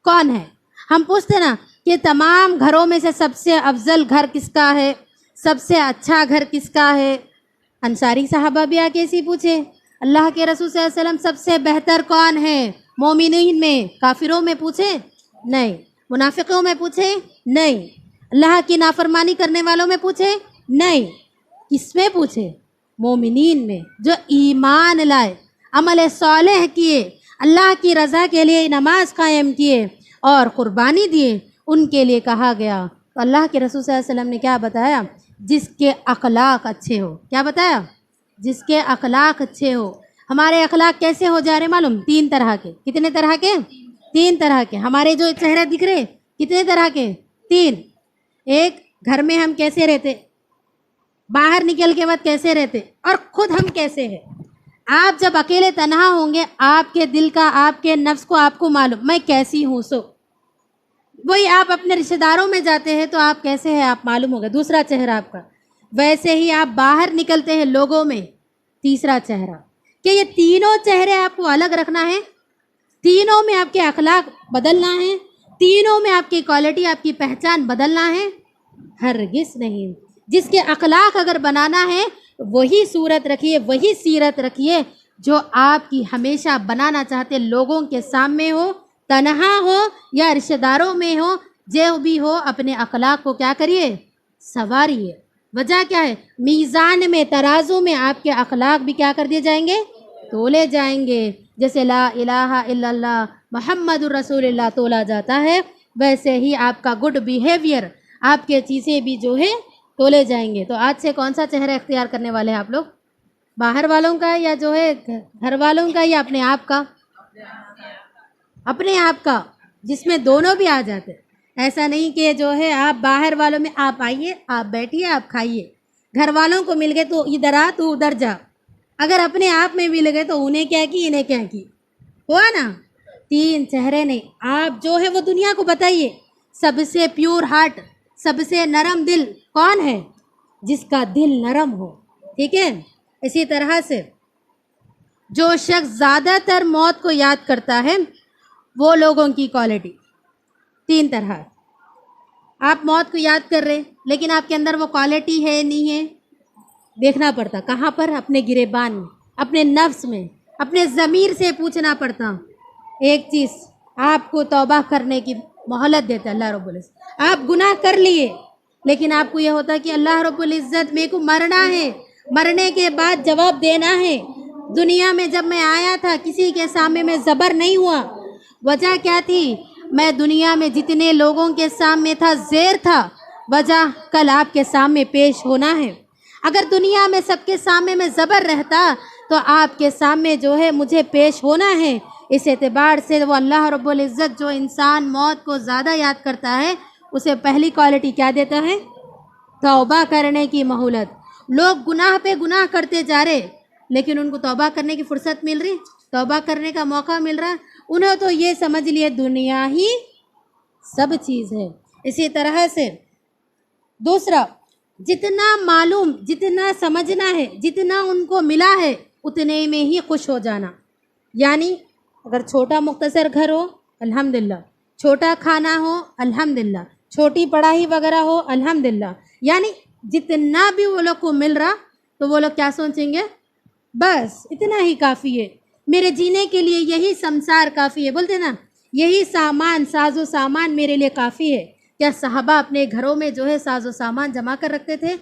کون ہے؟ ہم پوچھتے نا کہ تمام گھروں میں سے سب سے افضل گھر کس کا ہے، سب سے اچھا گھر کس کا ہے؟ انصاری صحابہ بھی آ کے ایسی پوچھے، اللہ کے رسول صلی اللہ علیہ وسلم سب سے بہتر کون ہے؟ مومنین میں، کافروں میں پوچھے؟ نہیں۔ منافقوں میں پوچھے؟ نہیں۔ اللہ کی نافرمانی کرنے والوں میں پوچھے؟ نہیں۔ کس میں پوچھے؟ مومنین میں، جو ایمان لائے، عمل صالح کیے، اللہ کی رضا کے لیے نماز قائم کیے اور قربانی دیے، ان کے لیے کہا گیا۔ تو اللہ کے رسول صلی اللہ علیہ وسلم نے کیا بتایا؟ جس کے اخلاق اچھے ہو۔ کیا بتایا؟ جس کے اخلاق اچھے ہو۔ ہمارے اخلاق کیسے ہو جا رہے معلوم؟ 3 طرح کے۔ کتنے طرح کے؟ 3 طرح کے۔ ہمارے جو چہرے دکھ رہے کتنے طرح کے؟ 3۔ ایک، گھر میں ہم کیسے رہتے، باہر نکل کے بعد کیسے رہتے، اور خود ہم کیسے ہیں۔ آپ جب اکیلے تنہا ہوں گے، آپ کے دل کا، آپ کے نفس کو آپ کو معلوم میں کیسی ہوں۔ وہی آپ اپنے رشتہ داروں میں جاتے ہیں تو آپ کیسے ہیں آپ معلوم ہوگا، دوسرا چہرہ آپ کا۔ ویسے ہی آپ باہر نکلتے ہیں لوگوں میں، تیسرا چہرہ۔ کہ یہ تینوں چہرے آپ کو الگ رکھنا ہے، تینوں میں آپ کے اخلاق بدلنا ہے، تینوں میں آپ کی کوالٹی، آپ کی پہچان بدلنا ہے؟ ہرگز نہیں۔ جس کے اخلاق اگر بنانا ہے وہی صورت رکھیے، وہی سیرت رکھیے جو آپ کی ہمیشہ بنانا چاہتے، لوگوں کے سامنے ہو، تنہا ہو یا رشتہ داروں میں ہو، جو بھی ہو، اپنے اخلاق کو کیا کریے؟ سنواریے۔ وجہ کیا ہے؟ میزان میں، ترازو میں آپ کے اخلاق بھی کیا کر دیے جائیں گے؟ تولے جائیں گے۔ جیسے لا الہ الا اللہ محمد الرسول اللہ تولا جاتا ہے، ویسے ہی آپ کا گڈ بیہیویئر، آپ کے چیزیں بھی جو ہے تولے جائیں گے۔ تو آج سے کون سا چہرہ اختیار کرنے والے ہیں آپ لوگ؟ باہر والوں کا یا جو ہے گھر والوں کا یا اپنے آپ کا؟ اپنے آپ کا، جس میں دونوں بھی آ جاتے۔ ایسا نہیں کہ جو ہے آپ باہر والوں میں آپ آئیے، آپ بیٹھیے، آپ کھائیے، گھر والوں کو مل گئے تو ادھر آ تو ادھر جا، اگر اپنے آپ میں مل گئے تو انہیں کیا کی، انہیں کیا کی، ہوا نا؟ 3 چہرے نہیں۔ آپ جو ہے وہ دنیا کو بتائیے، سب سے پیور ہارٹ، سب سے نرم دل کون ہے؟ جس کا دل نرم ہو، ٹھیک ہے؟ اسی طرح سے جو شخص زیادہ تر موت کو یاد کرتا ہے، وہ لوگوں کی کوالٹی 3 طرح۔ آپ موت کو یاد کر رہے لیکن آپ کے اندر وہ کوالٹی ہے نہیں ہے، دیکھنا پڑتا۔ کہاں پر؟ اپنے گریبان میں، اپنے نفس میں، اپنے ضمیر سے پوچھنا پڑتا۔ ایک چیز آپ کو توبہ کرنے کی مہلت دیتا اللہ رب العزت۔ آپ گناہ کر لیے لیکن آپ کو یہ ہوتا کہ اللہ رب العزت میرے کو مرنا ہے، مرنے کے بعد جواب دینا ہے۔ دنیا میں جب میں آیا تھا کسی کے سامنے میں زبر نہیں ہوا، وجہ کیا تھی؟ میں دنیا میں جتنے لوگوں کے سامنے تھا زیر تھا، وجہ کل آپ کے سامنے پیش ہونا ہے۔ اگر دنیا میں سب کے سامنے میں زبر رہتا تو آپ کے سامنے جو ہے مجھے پیش ہونا ہے۔ اس اعتبار سے وہ اللہ رب العزت جو انسان موت کو زیادہ یاد کرتا ہے اسے پہلی کوالٹی کیا دیتا ہے؟ توبہ کرنے کی مہلت۔ لوگ گناہ پہ گناہ کرتے جا رہے لیکن ان کو توبہ کرنے کی فرصت مل رہی، توبہ کرنے کا موقع مل رہا، انہوں تو یہ سمجھ لیے دنیا ہی سب چیز ہے۔ اسی طرح سے دوسرا، جتنا معلوم، جتنا سمجھنا ہے، جتنا ان کو ملا ہے اتنے میں ہی خوش ہو جانا۔ یعنی اگر چھوٹا مختصر گھر ہو الحمدللہ، چھوٹا کھانا ہو الحمدللہ، چھوٹی پڑھائی وغیرہ ہو الحمدللہ، یعنی جتنا بھی وہ لوگ کو مل رہا تو وہ لوگ کیا سوچیں گے؟ بس اتنا ہی کافی ہے، میرے جینے کے لیے یہی سمسار کافی ہے، بولتے نا یہی سامان، ساز و سامان میرے لیے کافی ہے۔ کیا صحابہ اپنے گھروں میں جو ہے ساز و سامان جمع کر رکھتے تھے؟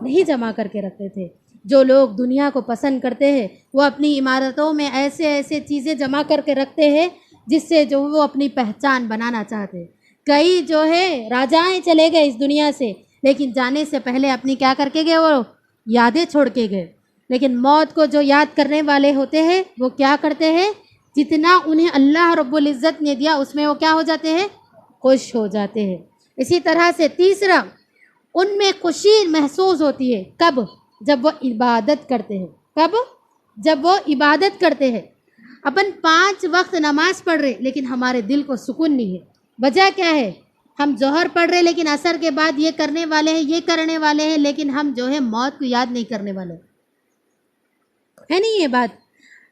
نہیں جمع کر کے رکھتے تھے۔ جو لوگ دنیا کو پسند کرتے ہیں وہ اپنی عمارتوں میں ایسے ایسے چیزیں جمع کر کے رکھتے ہیں جس سے جو وہ اپنی پہچان بنانا چاہتے ہیں۔ کئی جو ہے راجائیں چلے گئے اس دنیا سے لیکن جانے سے پہلے اپنی کیا کر کے گئے؟ وہ یادیں چھوڑ کے گئے۔ لیکن موت کو جو یاد کرنے والے ہوتے ہیں وہ کیا کرتے ہیں؟ جتنا انہیں اللہ رب العزت نے دیا اس میں وہ کیا ہو جاتے ہیں؟ خوش ہو جاتے ہیں۔ اسی طرح سے تیسرا، ان میں خوشی محسوس ہوتی ہے کب؟ جب وہ عبادت کرتے ہیں۔ کب؟ جب وہ عبادت کرتے ہیں۔ اپن 5 وقت نماز پڑھ رہے لیکن ہمارے دل کو سکون نہیں ہے، وجہ کیا ہے؟ ہم ظہر پڑھ رہے لیکن عصر کے بعد یہ کرنے والے ہیں، یہ کرنے والے ہیں، لیکن ہم جو ہے موت کو یاد نہیں کرنے والے، ہے نہیں یہ بات؟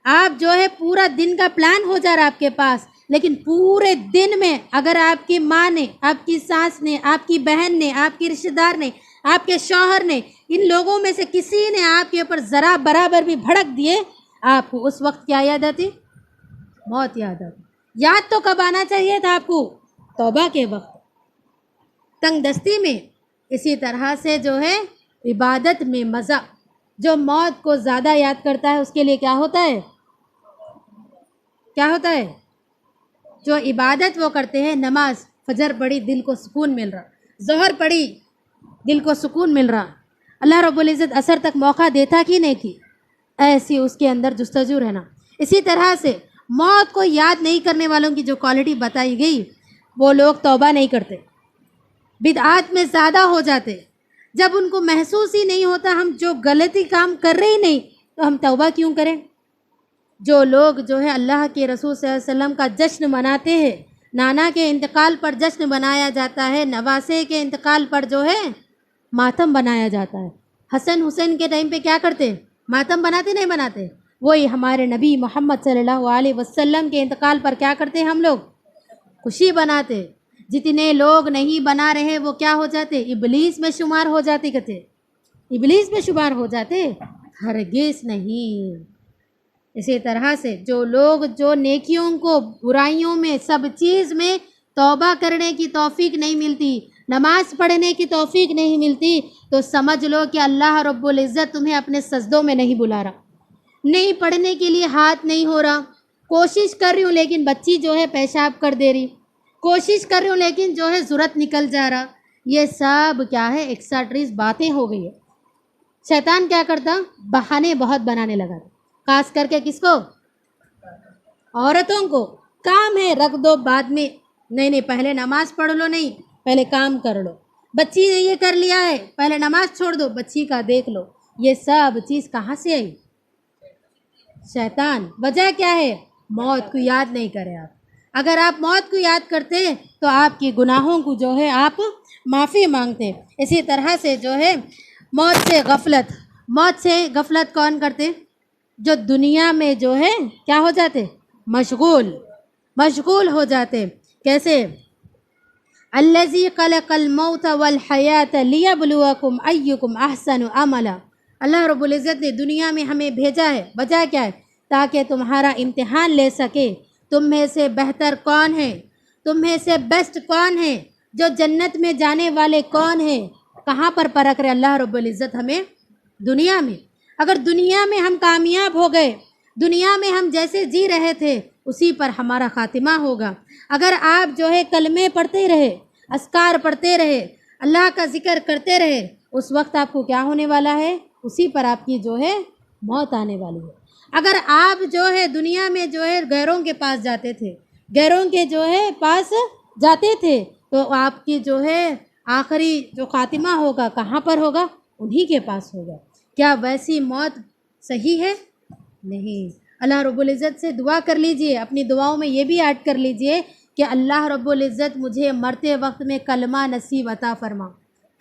آپ جو ہے پورا دن کا پلان ہو جا رہا آپ کے پاس لیکن پورے دن میں اگر آپ کی ماں نے، آپ کی ساس نے، آپ کی بہن نے، آپ کی رشتہ دار نے، آپ کے شوہر نے، ان لوگوں میں سے کسی نے آپ کے اوپر ذرا برابر بھی بھڑک دیے، آپ کو اس وقت کیا یاد آتی؟ موت یاد آتی۔ یاد تو کب آنا چاہیے تھا آپ کو؟ توبہ کے وقت، تنگ دستی میں۔ اسی طرح سے جو ہے عبادت میں مزہ، جو موت کو زیادہ یاد کرتا ہے اس کے لیے کیا ہوتا ہے؟ کیا ہوتا ہے؟ جو عبادت وہ کرتے ہیں، نماز فجر پڑھی دل کو سکون مل رہا، ظہر پڑھی دل کو سکون مل رہا، اللہ رب العزت عصر تک موقع دیتا کہ نہیں تھی، ایسی اس کے اندر جستجو رہنا۔ اسی طرح سے موت کو یاد نہیں کرنے والوں کی جو کوالٹی بتائی گئی، وہ لوگ توبہ نہیں کرتے، بدعات میں زیادہ ہو جاتے۔ جب ان کو محسوس ہی نہیں ہوتا ہم جو غلطی کام کر رہے ہی نہیں، تو ہم توبہ کیوں کریں؟ جو لوگ جو ہے اللہ کے رسول صلی اللہ علیہ وسلم کا جشن مناتے ہیں، نانا کے انتقال پر جشن منایا جاتا ہے، نواسے کے انتقال پر جو ہے ماتم بنایا جاتا ہے۔ حسن حسین کے ٹائم پہ کیا کرتے؟ ماتم بناتے نہیں بناتے؟ وہی ہمارے نبی محمد صلی اللہ علیہ وسلم کے انتقال پر کیا کرتے ہم لوگ؟ خوشی بناتے۔ جتنے لوگ نہیں بنا رہے وہ کیا ہو جاتے؟ ابلیس میں شمار ہو جاتے، کہتے ابلیس میں شمار ہو جاتے؟ ہرگز نہیں۔ اسی طرح سے جو لوگ جو نیکیوں کو برائیوں میں سب چیز میں توبہ کرنے کی توفیق نہیں ملتی، نماز پڑھنے کی توفیق نہیں ملتی، تو سمجھ لو کہ اللہ رب العزت تمہیں اپنے سجدوں میں نہیں بلا رہا، نہیں پڑھنے کے لیے ہاتھ نہیں ہو رہا، کوشش کر رہی ہوں لیکن بچی جو ہے پیشاب کر دے رہی، کوشش کر رہی ہوں لیکن جو ہے ضرورت نکل جا رہا، یہ سب کیا ہے؟ ایکسٹریز باتیں ہو گئی ہے۔ شیطان کیا کرتا؟ بہانے بہت بنانے لگا، خاص کر کے کس کو؟ عورتوں کو۔ کام ہے رکھ دو بعد میں، نہیں پہلے نماز پڑھ لو، نہیں پہلے کام کر لو، بچی نے یہ کر لیا ہے پہلے نماز چھوڑ دو، بچی کا دیکھ لو۔ یہ سب چیز کہاں سے آئی؟ شیطان۔ وجہ کیا ہے؟ موت کو یاد نہیں کرے آپ۔ اگر آپ موت کو یاد کرتے تو آپ کی گناہوں کو جو ہے آپ معافی مانگتے۔ اسی طرح سے جو ہے موت سے غفلت، موت سے غفلت کون کرتے؟ جو دنیا میں جو ہے کیا ہو جاتے؟ مشغول ہو جاتے۔ کیسے؟ الذی خلق الموت والحیات لیبلوکم ایکم احسن عملا۔ اللہ رب العزت نے دنیا میں ہمیں بھیجا ہے، وجہ کیا ہے؟ تاکہ تمہارا امتحان لے سکے، تم میں سے بہتر کون ہے، تم میں سے بیسٹ کون ہے، جو جنت میں جانے والے کون ہیں۔ کہاں پر پرکھ رہے اللہ رب العزت ہمیں؟ دنیا میں۔ اگر دنیا میں ہم کامیاب ہو گئے، دنیا میں ہم جیسے جی رہے تھے اسی پر ہمارا خاتمہ ہوگا۔ اگر آپ جو ہے کلمے پڑھتے رہے، اذکار پڑھتے رہے، اللہ کا ذکر کرتے رہے، اس وقت آپ کو کیا ہونے والا ہے؟ اسی پر آپ کی جو ہے موت آنے والی ہے۔ اگر آپ جو ہے دنیا میں جو ہے غیروں کے پاس جاتے تھے، غیروں کے جو ہے پاس جاتے تھے، تو آپ کی جو ہے آخری جو خاتمہ ہوگا کہاں پر ہوگا؟ انہی کے پاس ہوگا۔ کیا ویسی موت صحیح ہے؟ نہیں۔ اللہ رب العزت سے دعا کر لیجئے، اپنی دعاؤں میں یہ بھی ایڈ کر لیجئے کہ اللہ رب العزت مجھے مرتے وقت میں کلمہ نصیب عطا فرما۔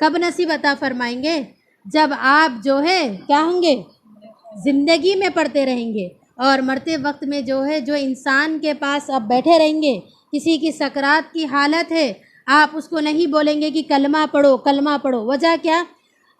کب نصیب عطا فرمائیں گے؟ جب آپ جو ہے کیا ہوں گے؟ زندگی میں پڑھتے رہیں گے، اور مرتے وقت میں جو ہے جو انسان کے پاس آپ بیٹھے رہیں گے، کسی کی سکرات کی حالت ہے، آپ اس کو نہیں بولیں گے کہ کلمہ پڑھو کلمہ پڑھو۔ وجہ کیا؟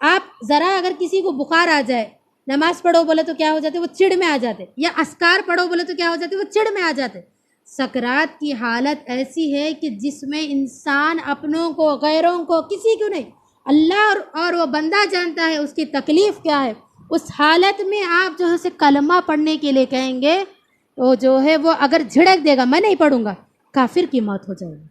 آپ ذرا اگر کسی کو بخار آ جائے، نماز پڑھو بولے تو کیا ہو جاتے؟ وہ چڑ میں آ جاتے، یا اذکار پڑھو بولے تو کیا ہو جاتے؟ وہ چڑ میں آ جاتے۔ سکرات کی حالت ایسی ہے کہ جس میں انسان اپنوں کو، غیروں کو، کسی کو نہیں، اللہ اور وہ بندہ جانتا ہے اس کی تکلیف کیا ہے۔ اس حالت میں آپ جو ہے کلمہ پڑھنے کے لیے کہیں گے، تو جو ہے وہ اگر جھڑک دے گا میں نہیں پڑھوں گا، کافر کی موت ہو جائے گی۔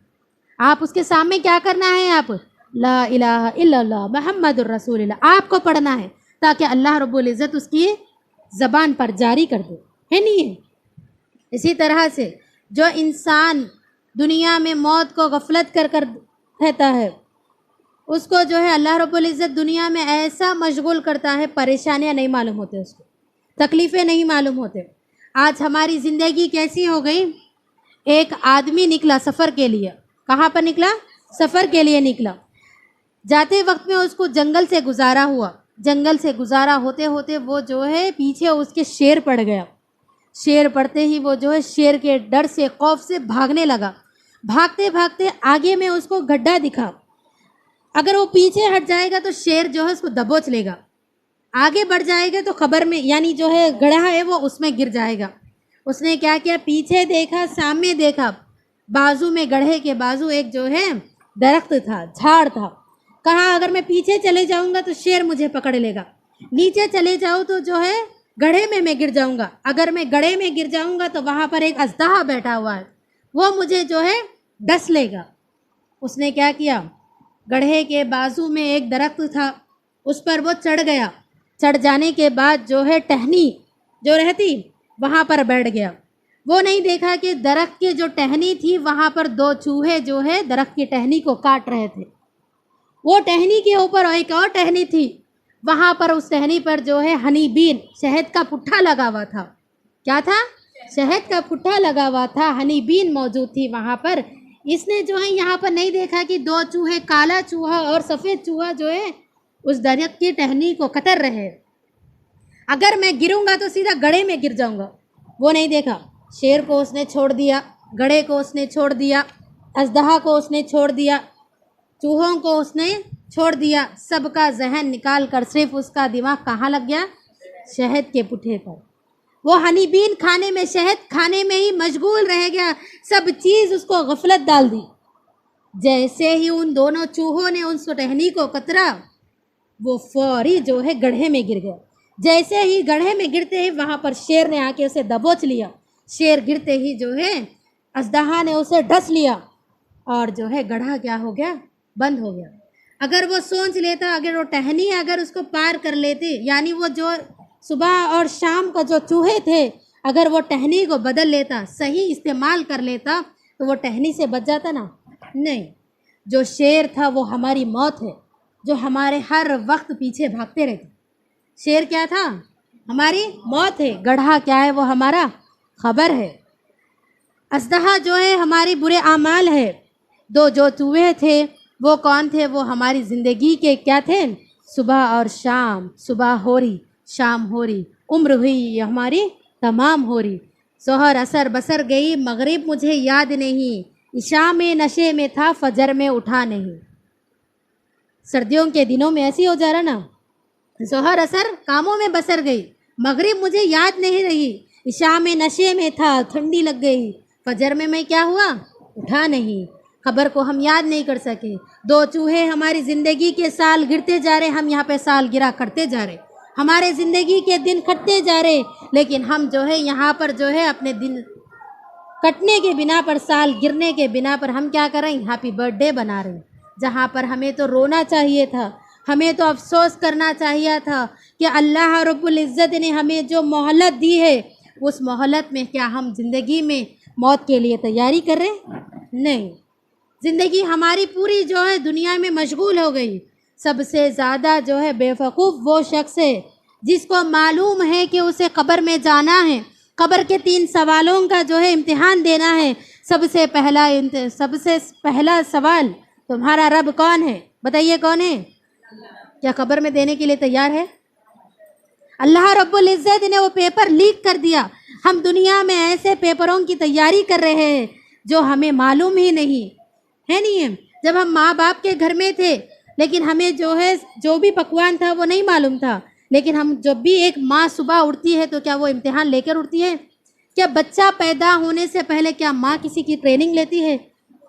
آپ اس کے سامنے کیا کرنا ہے؟ آپ لا الہ الا اللہ محمد الرسول اللہ آپ کو پڑھنا ہے، تاکہ اللہ رب العزت اس کی زبان پر جاری کر دے، ہے نہیں ہے؟ اسی طرح سے جو انسان دنیا میں موت کو غفلت کر رہتا ہے، اس کو جو ہے اللہ رب العزت دنیا میں ایسا مشغول کرتا ہے، پریشانیاں نہیں معلوم ہوتے، اس کو تکلیفیں نہیں معلوم ہوتے۔ آج ہماری زندگی کیسی ہو گئی؟ ایک آدمی نکلا سفر کے لیے، کہاں پر نکلا؟ سفر کے لیے نکلا، جاتے وقت میں اس کو جنگل سے گزارا ہوا، جنگل سے گزارا ہوتے ہوتے وہ جو ہے پیچھے اس کے شیر پڑ گیا، شیر پڑھتے ہی وہ جو ہے شیر کے ڈر سے خوف سے بھاگنے لگا. بھاگتے بھاگتے آگے میں اس کو گڈھا دکھا. اگر وہ پیچھے ہٹ جائے گا تو شیر جو ہے اس کو دبوچ لے گا. آگے بڑھ جائے گا تو خبر میں یعنی جو ہے گڑھا ہے وہ اس میں گر جائے گا. اس نے کیا کیا, پیچھے دیکھا, سامنے دیکھا, بازو میں گڑھے کے بازو ایک جو ہے درخت تھا, جھاڑ تھا. کہا اگر میں پیچھے چلے جاؤں گا تو شیر مجھے پکڑ لے گا, نیچے چلے جاؤں تو جو ہے گڑھے میں گر جاؤں گا. اگر میں گڑھے میں گر جاؤں گا تو وہاں پر ایک اژدہا بیٹھا ہوا ہے, وہ مجھے جو ہے ڈس لے گا. اس نے کیا کیا, گڑھے کے بازو میں ایک درخت تھا, اس پر وہ چڑھ گیا. چڑھ جانے کے بعد جو ہے ٹہنی جو رہتی وہاں پر بیٹھ گیا. وہ نہیں دیکھا کہ درخت کی جو ٹہنی تھی وہاں پر 2 چوہے جو ہے درخت کی ٹہنی کو کاٹ رہے تھے. وہ ٹہنی کے اوپر ایک اور ٹہنی تھی, وہاں پر اس ٹہنی پر جو ہے ہنی بین شہد کا پٹھا لگا ہوا تھا. کیا تھا؟ شہد کا پٹھا لگا ہوا تھا, ہنی بین موجود تھی وہاں پر. اس نے جو ہے یہاں پر نہیں دیکھا کہ 2 چوہے, کالا چوہا اور سفید چوہا جو ہے اس درخت کی ٹہنی کو کتر رہے. اگر میں گروں گا تو سیدھا گڑھے میں گر جاؤں گا. وہ نہیں دیکھا. شیر کو اس نے چھوڑ دیا, گڑھے کو اس نے چھوڑ دیا, اژدہا کو اس نے چھوڑ دیا, چوہوں کو اس نے چھوڑ دیا. سب کا ذہن نکال کر صرف اس کا دماغ کہاں لگ گیا؟ شہد کے پٹھے پر. وہ ہنی بین کھانے میں, شہد کھانے میں ہی مشغول رہ گیا. سب چیز اس کو غفلت ڈال دی. جیسے ہی ان دونوں چوہوں نے اس ٹہنی کو کترا, وہ فوری جو ہے گڑھے میں گر گیا. جیسے ہی گڑھے میں گرتے ہی وہاں پر شیر نے آ کے اسے دبوچ لیا. شیر گرتے ہی جو ہے اژدہا نے اسے ڈس لیا اور جو ہے گڑھا کیا ہو گیا؟ بند ہو گیا. اگر وہ سوچ لیتا, اگر وہ ٹہنی اگر اس کو پار کر لیتے, یعنی وہ جو صبح اور شام کا جو چوہے تھے اگر وہ ٹہنی کو بدل لیتا, صحیح استعمال کر لیتا تو وہ ٹہنی سے بچ جاتا نا. نہیں, جو شیر تھا وہ ہماری موت ہے, جو ہمارے ہر وقت پیچھے بھاگتے رہتے. شیر کیا تھا؟ ہماری موت ہے. گڑھا کیا ہے؟ وہ ہمارا خبر ہے. اژدہا جو ہے ہماری برے اعمال ہے. 2 جو چوہے تھے وہ کون تھے؟ وہ ہماری زندگی کے کیا تھے؟ صبح اور شام. صبح ہو رہی, شام ہو رہی, عمر ہوئی ہماری تمام ہو رہی. ظہر اثر بسر گئی, مغرب مجھے یاد نہیں, عشاء میں نشے میں تھا, فجر میں اٹھا نہیں. سردیوں کے دنوں میں ایسی ہو جا رہا نا, ظہر اثر کاموں میں بسر گئی, مغرب مجھے یاد نہیں رہی, عشاء میں نشے میں تھا, ٹھنڈی لگ گئی, فجر میں کیا ہوا؟ اٹھا نہیں. خبر کو ہم یاد نہیں کر سکے. 2 چوہے ہماری زندگی کے سال گرتے جا رہے, ہم یہاں پہ سال گرا کرتے جا رہے. ہمارے زندگی کے دن کٹتے جا رہے, لیکن ہم جو ہے یہاں پر جو ہے اپنے دن کٹنے کے بنا پر, سال گرنے کے بنا پر ہم کیا کر رہے ہیں؟ ہیپی برتھ ڈے بنا رہے ہیں. جہاں پر ہمیں تو رونا چاہیے تھا, ہمیں تو افسوس کرنا چاہیے تھا کہ اللہ رب العزت نے ہمیں جو مہلت دی ہے, اس مہلت میں کیا ہم زندگی میں موت کے لیے تیاری کر رہے ہیں؟ نہیں. زندگی ہماری پوری جو ہے دنیا میں مشغول ہو گئی. سب سے زیادہ جو ہے بے وقوف وہ شخص ہے جس کو معلوم ہے کہ اسے قبر میں جانا ہے, قبر کے 3 سوالوں کا جو ہے امتحان دینا ہے. سب سے پہلا سوال, تمہارا رب کون ہے؟ بتائیے کون ہے؟ کیا قبر میں دینے کے لیے تیار ہے؟ اللہ رب العزت نے وہ پیپر لیک کر دیا. ہم دنیا میں ایسے پیپروں کی تیاری کر رہے ہیں جو ہمیں معلوم ہی نہیں ہے. نہیں ہے. جب ہم ماں باپ کے گھر میں تھے لیکن ہمیں جو ہے جو بھی پکوان تھا وہ نہیں معلوم تھا, لیکن ہم جب بھی ایک ماں صبح اٹھتی ہے تو کیا وہ امتحان لے کر اٹھتی ہے؟ کیا بچہ پیدا ہونے سے پہلے کیا ماں کسی کی ٹریننگ لیتی ہے؟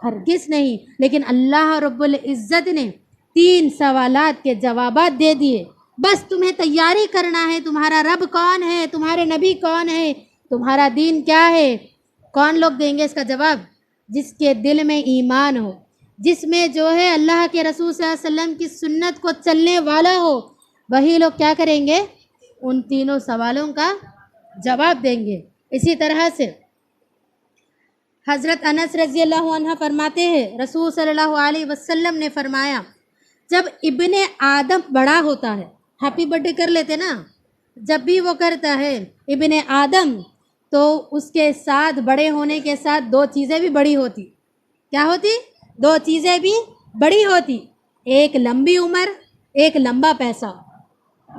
ہرگز نہیں. لیکن اللہ رب العزت نے 3 سوالات کے جوابات دے دیے. بس تمہیں تیاری کرنا ہے. تمہارا رب کون ہے؟ تمہارے نبی کون ہے؟ تمہارا دین کیا ہے؟ کون لوگ دیں گے اس کا جواب؟ جس کے دل میں ایمان ہو, جس میں جو ہے اللہ کے رسول صلی اللہ علیہ وسلم کی سنت کو چلنے والا ہو, وہی لوگ کیا کریں گے؟ ان 3 سوالوں کا جواب دیں گے. اسی طرح سے حضرت انس رضی اللہ عنہ فرماتے ہیں, رسول صلی اللہ علیہ وسلم نے فرمایا, جب ابن آدم بڑا ہوتا ہے, ہیپی برتھ ڈے کر لیتے نا, جب بھی وہ کرتا ہے ابن آدم, تو اس کے ساتھ بڑے ہونے کے ساتھ 2 چیزیں بھی بڑی ہوتی. کیا ہوتی؟ 2 چیزیں بھی بڑی ہوتی. ایک لمبی عمر, ایک لمبا پیسہ.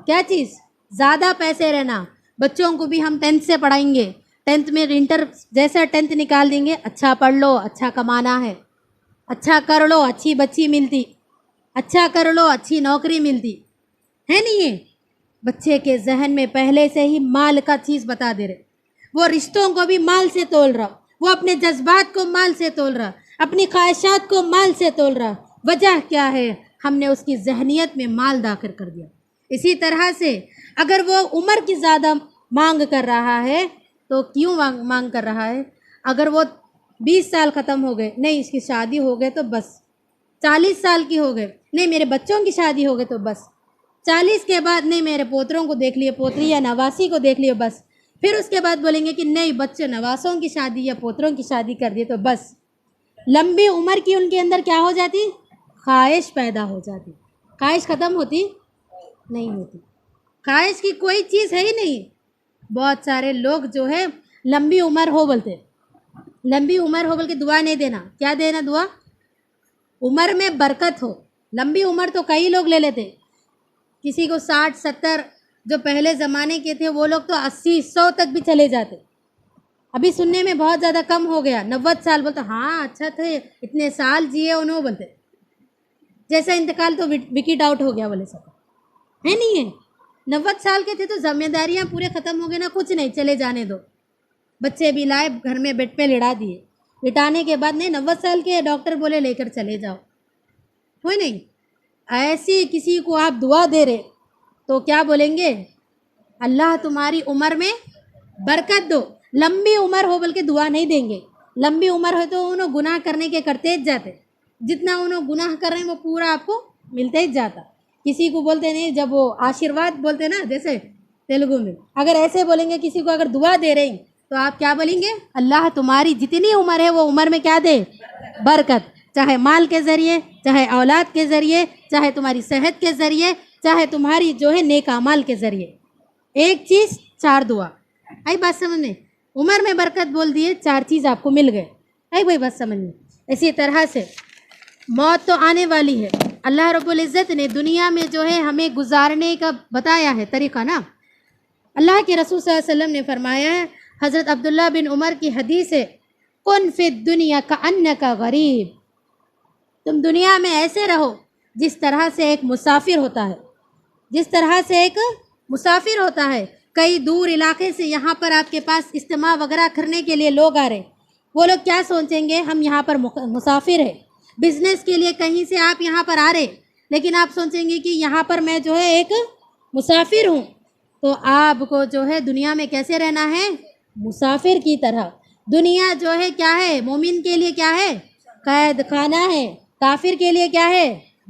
کیا چیز؟ زیادہ پیسے رہنا. بچوں کو بھی ہم 10th سے پڑھائیں گے 10th میں انٹر جیسا 10th نکال دیں گے، اچھا پڑھ لو اچھا کمانا ہے، اچھا کر لو اچھی بچی ملتی، اچھا کر لو اچھی نوکری ملتی ہے نہیں ہے؟ بچے کے ذہن میں پہلے سے ہی مال کا چیز بتا دے رہے، وہ رشتوں کو بھی مال سے تول رہا، وہ اپنے جذبات کو مال سے تول رہا، اپنی خواہشات کو مال سے تول رہا۔ وجہ کیا ہے؟ ہم نے اس کی ذہنیت میں مال داخل کر دیا۔ اسی طرح سے اگر وہ عمر کی زیادہ مانگ کر رہا ہے تو کیوں مانگ کر رہا ہے؟ اگر وہ 20 سال ختم ہو گئے، نہیں اس کی شادی ہو گئے تو بس، 40 سال کی ہو گئے، نہیں میرے بچوں کی شادی ہو گئے تو بس، 40 کے بعد نہیں میرے پوتروں کو دیکھ لیے، پوتری یا نواسی کو دیکھ لیے بس، پھر اس کے بعد بولیں گے کہ نہیں بچے نواسوں کی شادی یا پوتروں کی شادی کر دیے تو بس، لمبی عمر کی ان کے اندر کیا ہو جاتی؟ خواہش پیدا ہو جاتی۔ خواہش ختم ہوتی نہیں ہوتی، خواہش کی کوئی چیز ہے ہی نہیں۔ بہت سارے لوگ جو ہے لمبی عمر ہو بولتے، لمبی عمر ہو بول کے دعا نہیں دینا، کیا دینا دعا؟ عمر میں برکت ہو۔ لمبی عمر تو کئی لوگ لے لیتے، کسی کو 60 70، جو پہلے زمانے کے تھے وہ لوگ تو 80 100 تک بھی چلے جاتے۔ ابھی سننے میں بہت زیادہ کم ہو گیا، 90 سال بولتے ہاں اچھا تھے اتنے سال جیے انہوں بولتے، جیسا انتقال تو وکٹ آؤٹ ہو گیا بولے سب ہے نہیں ہے۔ 90 سال کے تھے تو ذمہ داریاں پورے ختم ہو گئے نا، کچھ نہیں چلے جانے دو، بچے بھی لائے گھر میں بیڈ پہ لٹا دیے، لٹانے کے بعد نہیں 90 سال کے ڈاکٹر بولے لے کر چلے جاؤ، ہوئی نہیں؟ ایسی کسی کو آپ دعا دے رہے تو کیا بولیں گے؟ اللہ تمہاری عمر میں برکت دو۔ لمبی عمر ہو بول کے دعا نہیں دیں گے، لمبی عمر ہو تو انہوں گناہ کرنے کے کرتے ہی جاتے، جتنا انہوں گناہ کر رہے ہیں وہ پورا آپ کو ملتے ہی جاتا۔ کسی کو بولتے نہیں، جب وہ آشیرواد بولتے نا جیسے تیلگو میں، اگر ایسے بولیں گے کسی کو اگر دعا دے رہے ہیں تو آپ کیا بولیں گے؟ اللہ تمہاری جتنی عمر ہے وہ عمر میں کیا دے؟ برکت، چاہے مال کے ذریعے، چاہے اولاد کے ذریعے، چاہے تمہاری صحت کے ذریعے، چاہے تمہاری جو ہے نیک اعمال کے ذریعے۔ ایک چیز 4 دعا، آئی بات سمجھ میں؟ عمر میں برکت بول دیے، 4 چیز آپ کو مل گئے، آئی بھائی بات سمجھ میں؟ اسی طرح سے موت تو آنے والی ہے، اللہ رب العزت نے دنیا میں جو ہے ہمیں گزارنے کا بتایا ہے طریقہ نا۔ اللہ کے رسول صلی اللہ علیہ وسلم نے فرمایا ہے، حضرت عبداللہ بن عمر کی حدیث ہے، کن فی الدنیا کأنک غریب، تم دنیا میں ایسے رہو جس طرح سے ایک مسافر ہوتا ہے، جس طرح سے ایک مسافر ہوتا ہے۔ کئی دور علاقے سے یہاں پر آپ کے پاس اجتماع وغیرہ کرنے کے لیے لوگ آ رہے، وہ لوگ کیا سوچیں گے؟ ہم یہاں پر مسافر ہیں، بزنس کے لیے کہیں سے آپ یہاں پر آ رہے، لیکن آپ سوچیں گے کہ یہاں پر میں جو ہے ایک مسافر ہوں، تو آپ کو جو ہے دنیا میں کیسے رہنا ہے؟ مسافر کی طرح۔ دنیا جو ہے کیا ہے؟ مومن کے لیے کیا ہے؟ قید خانہ ہے، کافر کے لیے کیا ہے؟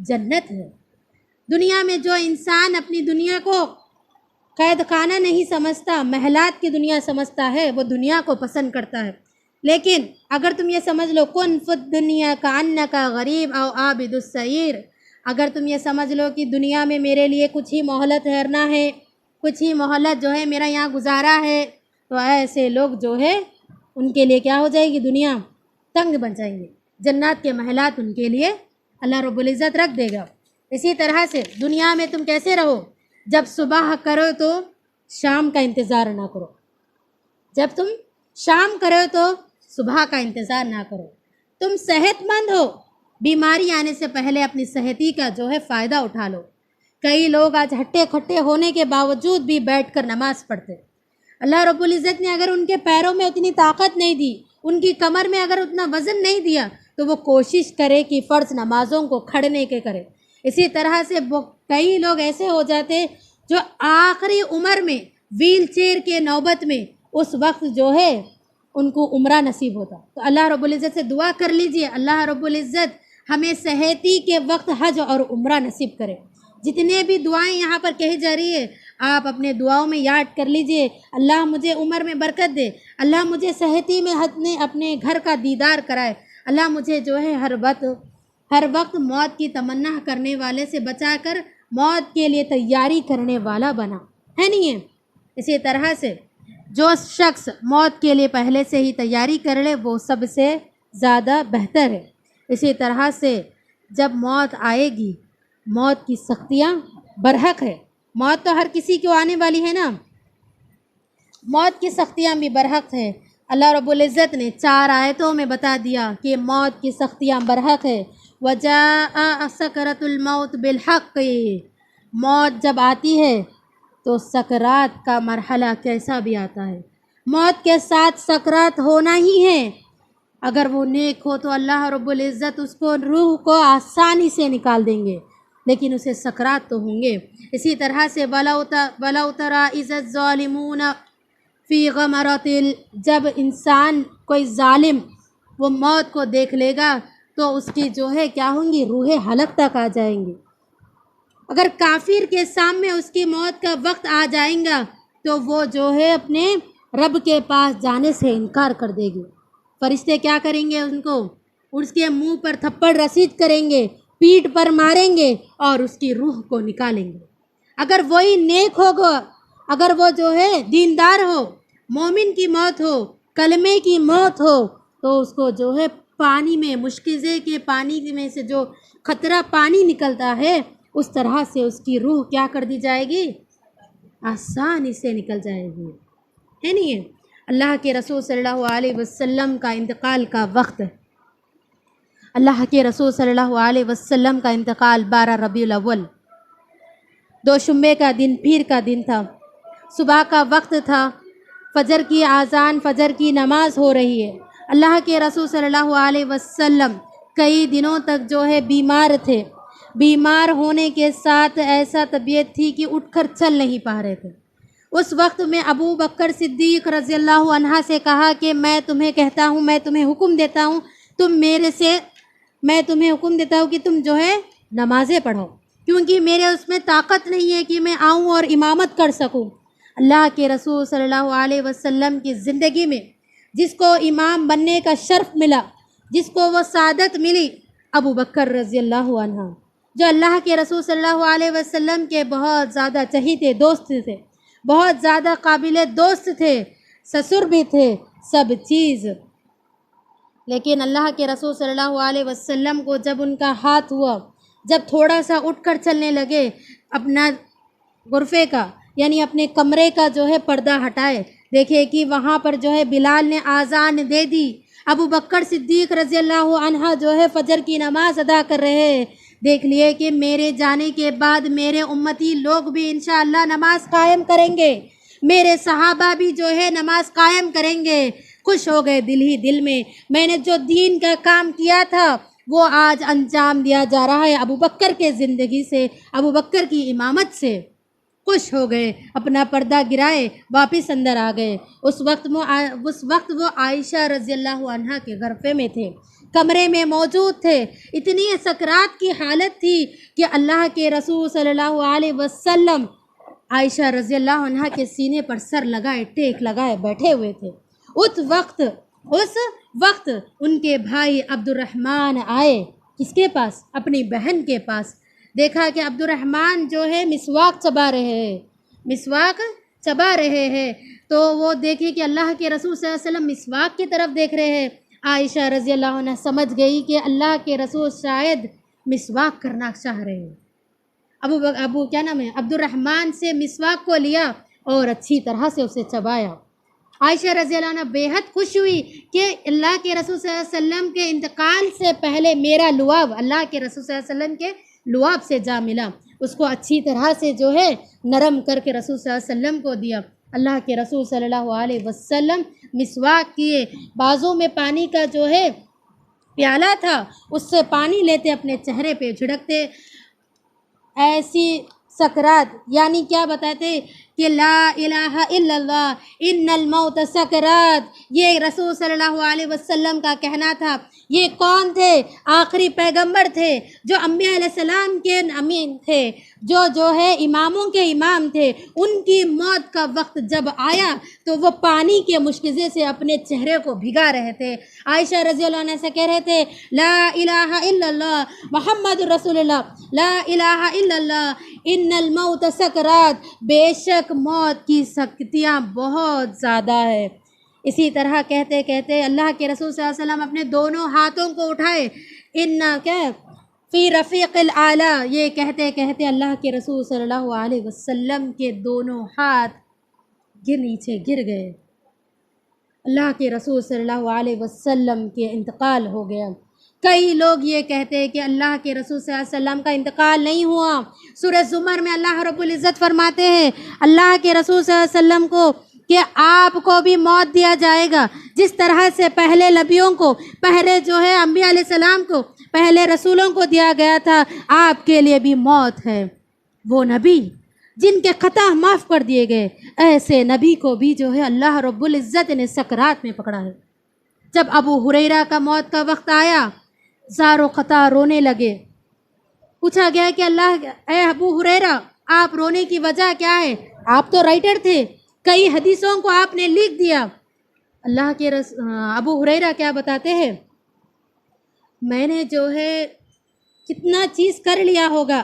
جنت ہے۔ دنیا میں جو انسان اپنی دنیا کو قید خانہ نہیں سمجھتا، محلات کی دنیا سمجھتا ہے، وہ دنیا کو پسند کرتا ہے۔ لیکن اگر تم یہ سمجھ لو کن فی الدنیا کأنک غریب او عابد السیر، اگر تم یہ سمجھ لو کہ دنیا میں میرے لیے کچھ ہی مہلت ٹھہرنا ہے، کچھ ہی مہلت جو ہے میرا یہاں گزارا ہے، تو ایسے لوگ جو ہے ان کے لیے کیا ہو جائے گی؟ دنیا تنگ بن جائیں گے، جنات کے محلات ان کے لیے اللہ رب العزت رکھ دے گا۔ اسی طرح سے دنیا میں تم کیسے رہو؟ جب صبح کرو تو شام کا انتظار نہ کرو، جب تم شام کرو تو صبح کا انتظار نہ کرو۔ تم صحت مند ہو، بیماری آنے سے پہلے اپنی صحتی کا جو ہے فائدہ اٹھا لو۔ کئی لوگ آج ہٹے کھٹے ہونے کے باوجود بھی بیٹھ کر نماز پڑھتے، اللہ رب العزت نے اگر ان کے پیروں میں اتنی طاقت نہیں دی، ان کی کمر میں اگر اتنا وزن نہیں دیا، تو وہ کوشش کرے کہ فرض نمازوں کو کھڑنے کے کرے۔ اسی طرح سے کئی لوگ ایسے ہو جاتے جو آخری عمر میں ویل چیئر کے نوبت میں اس وقت جو ہے ان کو عمرہ نصیب ہوتا۔ تو اللہ رب العزت سے دعا کر لیجئے، اللہ رب العزت ہمیں صحتی کے وقت حج اور عمرہ نصیب کرے۔ جتنے بھی دعائیں یہاں پر کہی جا رہی ہے، آپ اپنے دعاؤں میں یاد کر لیجئے، اللہ مجھے عمر میں برکت دے، اللہ مجھے صحتی میں اپنے گھر کا دیدار کرائے، اللہ مجھے جو ہے ہر وقت موت کی تمنا کرنے والے سے بچا کر موت کے لیے تیاری کرنے والا بنا، ہے نہیں ہے؟ اسی طرح سے جو شخص موت کے لیے پہلے سے ہی تیاری کر لے وہ سب سے زیادہ بہتر ہے۔ اسی طرح سے جب موت آئے گی، موت کی سختیاں برحق ہے، موت تو ہر کسی کو آنے والی ہے نا۔ موت کی سختیاں بھی برحق ہے۔ اللہ رب العزت نے 4 آیتوں میں بتا دیا کہ موت کی سختیاں برحق ہے۔ وَجَاءَ سَكْرَةُ الْمَوْتِ بِالْحَقِّ، موت جب آتی ہے تو سکرات کا مرحلہ کیسا بھی آتا ہے۔ موت کے ساتھ سکرات ہونا ہی ہے۔ اگر وہ نیک ہو تو اللہ رب العزت اس کو روح کو آسانی سے نکال دیں گے، لیکن اسے سکرات تو ہوں گے۔ اسی طرح سے وَلَوْ تَرَىٰ إِذَ الظَّالِمُونَ فِي غَمَرَةٍ، جب انسان کوئی ظالم وہ موت کو دیکھ لے گا تو اس کی جو ہے کیا ہوں گی، روح حلق تک آ جائیں گی۔ اگر کافر کے سامنے اس کی موت کا وقت آ جائیں گا تو وہ جو ہے اپنے رب کے پاس جانے سے انکار کر دے گی۔ فرشتے کیا کریں گے، ان کو اس کے منہ پر تھپڑ رسید کریں گے، پیٹھ پر ماریں گے اور اس کی روح کو نکالیں گے۔ اگر وہی نیک ہوگا، اگر وہ جو ہے دیندار ہو، مومن کی موت ہو، کلمے کی موت ہو، تو اس کو جو ہے پانی میں مشکزے کے پانی میں سے جو خطرہ پانی نکلتا ہے اس طرح سے اس کی روح کیا کر دی جائے گی، آسانی سے نکل جائے گی، ہے نہیں ہے؟ اللہ کے رسول صلی اللہ علیہ وسلم کا انتقال کا وقت، اللہ کے رسول صلی اللہ علیہ وسلم کا انتقال 12 ربیع الاول، دوشنبے کا دن، پیر کا دن تھا، صبح کا وقت تھا، فجر کی اذان، فجر کی نماز ہو رہی ہے۔ اللہ کے رسول صلی اللہ علیہ وسلم کئی دنوں تک جو ہے بیمار تھے، بیمار ہونے کے ساتھ ایسا طبیعت تھی کہ اٹھ کر چل نہیں پا رہے تھے۔ اس وقت میں ابو بکر صدیق رضی اللہ عنہ سے کہا کہ میں تمہیں کہتا ہوں، میں تمہیں حکم دیتا ہوں، میں تمہیں حکم دیتا ہوں کہ تم جو ہے نمازیں پڑھو، کیونکہ میرے اس میں طاقت نہیں ہے کہ میں آؤں اور امامت کر سکوں۔ اللہ کے رسول صلی اللہ علیہ وسلم کی زندگی میں جس کو امام بننے کا شرف ملا، جس کو وہ سعادت ملی، ابو بکر رضی اللہ عنہ، جو اللہ کے رسول صلی اللہ علیہ وسلم کے بہت زیادہ چہیتے دوست تھے، بہت زیادہ قابل دوست تھے، سسر بھی تھے، سب چیز۔ لیکن اللہ کے رسول صلی اللہ علیہ وسلم کو جب ان کا ہاتھ ہوا، جب تھوڑا سا اٹھ کر چلنے لگے، اپنا غرفے کا یعنی اپنے کمرے کا جو ہے پردہ ہٹائے، دیکھے کہ وہاں پر جو ہے بلال نے آذان دے دی، ابو بکر صدیق رضی اللہ عنہ جو ہے فجر کی نماز ادا کر رہے ہیں، دیکھ لیے کہ میرے جانے کے بعد میرے امتی لوگ بھی انشاءاللہ نماز قائم کریں گے، میرے صحابہ بھی جو ہے نماز قائم کریں گے۔ خوش ہو گئے دل ہی دل میں نے جو دین کا کام کیا تھا وہ آج انجام دیا جا رہا ہے ابو بکر کے زندگی سے، ابو بکر کی امامت سے۔ خوش ہو گئے، اپنا پردہ گرائے، واپس اندر آ گئے۔ اس وقت وہ عائشہ رضی اللہ عنہ کے غرفے میں تھے، کمرے میں موجود تھے۔ اتنی سکرات کی حالت تھی کہ اللہ کے رسول صلی اللہ علیہ وسلم عائشہ رضی اللہ عنہ کے سینے پر سر لگائے، ٹیک لگائے بیٹھے ہوئے تھے۔ اس وقت ان کے بھائی عبد الرحمن آئے، کس کے پاس؟ اپنی بہن کے پاس۔ دیکھا کہ عبد الرحمن جو ہے مسواک چبا رہے ہیں، تو وہ دیکھے کہ اللہ کے رسول صلی اللہ علیہ وسلم مسواک کی طرف دیکھ رہے ہیں۔ عائشہ رضی اللہ عنہ سمجھ گئی کہ اللہ کے رسول شاید مسواک کرنا چاہ رہے ہیں۔ عبد الرحمن سے مسواک کو لیا اور اچھی طرح سے اسے چبایا۔ عائشہ رضی اللہ عنہ بے حد خوش ہوئی کہ اللہ کے رسول صلی اللہ علیہ وسلم کے انتقال سے پہلے میرا لعاب اللہ کے رسول صلی اللہ علیہ وسلم کے لعاب سے جا ملا۔ اس کو اچھی طرح سے جو ہے نرم کر کے رسول صلی اللہ علیہ وسلم کو دیا۔ اللہ کے رسول صلی اللہ علیہ وسلم مسواک کیے، بازو میں پانی کا جو ہے پیالہ تھا، اس سے پانی لیتے، اپنے چہرے پہ جھڑکتے۔ ایسی سکرات یعنی کیا بتاتے کہ لا الہ الا اللہ ان الموت سکرات، یہ رسول صلی اللہ علیہ وسلم کا کہنا تھا۔ یہ کون تھے؟ آخری پیغمبر تھے، جو انبیاء علیہ السلام کے امین تھے، جو ہے اماموں کے امام تھے۔ ان کی موت کا وقت جب آیا تو وہ پانی کے مشکزے سے اپنے چہرے کو بھگا رہے تھے۔ عائشہ رضی اللہ عنہ سے کہہ رہے تھے لا الہ الا اللہ محمد رسول اللہ، لا الہ الا اللہ ان الموت سکرات، بے شک موت کی سختیاں بہت زیادہ ہے۔ اسی طرح کہتے کہتے اللہ کے رسول صلی اللہ علیہ وسلم اپنے دونوں ہاتھوں کو اٹھائے، فی رفیق الاعلی، یہ کہتے کہتے اللہ کے رسول صلی اللہ علیہ وسلم کے دونوں ہاتھ نیچے گر گئے. اللہ کے رسول صلی اللہ علیہ وسلم کے انتقال ہو گیا. کئی لوگ یہ کہتے ہیں کہ اللہ کے رسول صلی اللہ علیہ وسلم کا انتقال نہیں ہوا. سورہ زمر میں اللہ رب العزت فرماتے ہیں اللہ کے رسول صلی اللہ علیہ وسلم کو کہ آپ کو بھی موت دیا جائے گا جس طرح سے پہلے نبیوں کو، پہلے جو ہے انبیاء علیہ السلام کو، پہلے رسولوں کو دیا گیا تھا، آپ کے لیے بھی موت ہے. وہ نبی جن کے خطا معاف کر دیے گئے، ایسے نبی کو بھی جو ہے اللہ رب العزت نے سکرات میں پکڑا ہے. جب ابو ہریرہ کا موت کا وقت آیا، زارو خطا رونے لگے. پوچھا گیا کہ اے ابو ہریرہ آپ رونے کی وجہ کیا ہے؟ آپ تو رائٹر تھے، کئی حدیثوں کو آپ نے لکھ دیا. اللہ کے ابو ہریرہ کیا بتاتے ہیں؟ میں نے جو ہے کتنا چیز کر لیا ہوگا،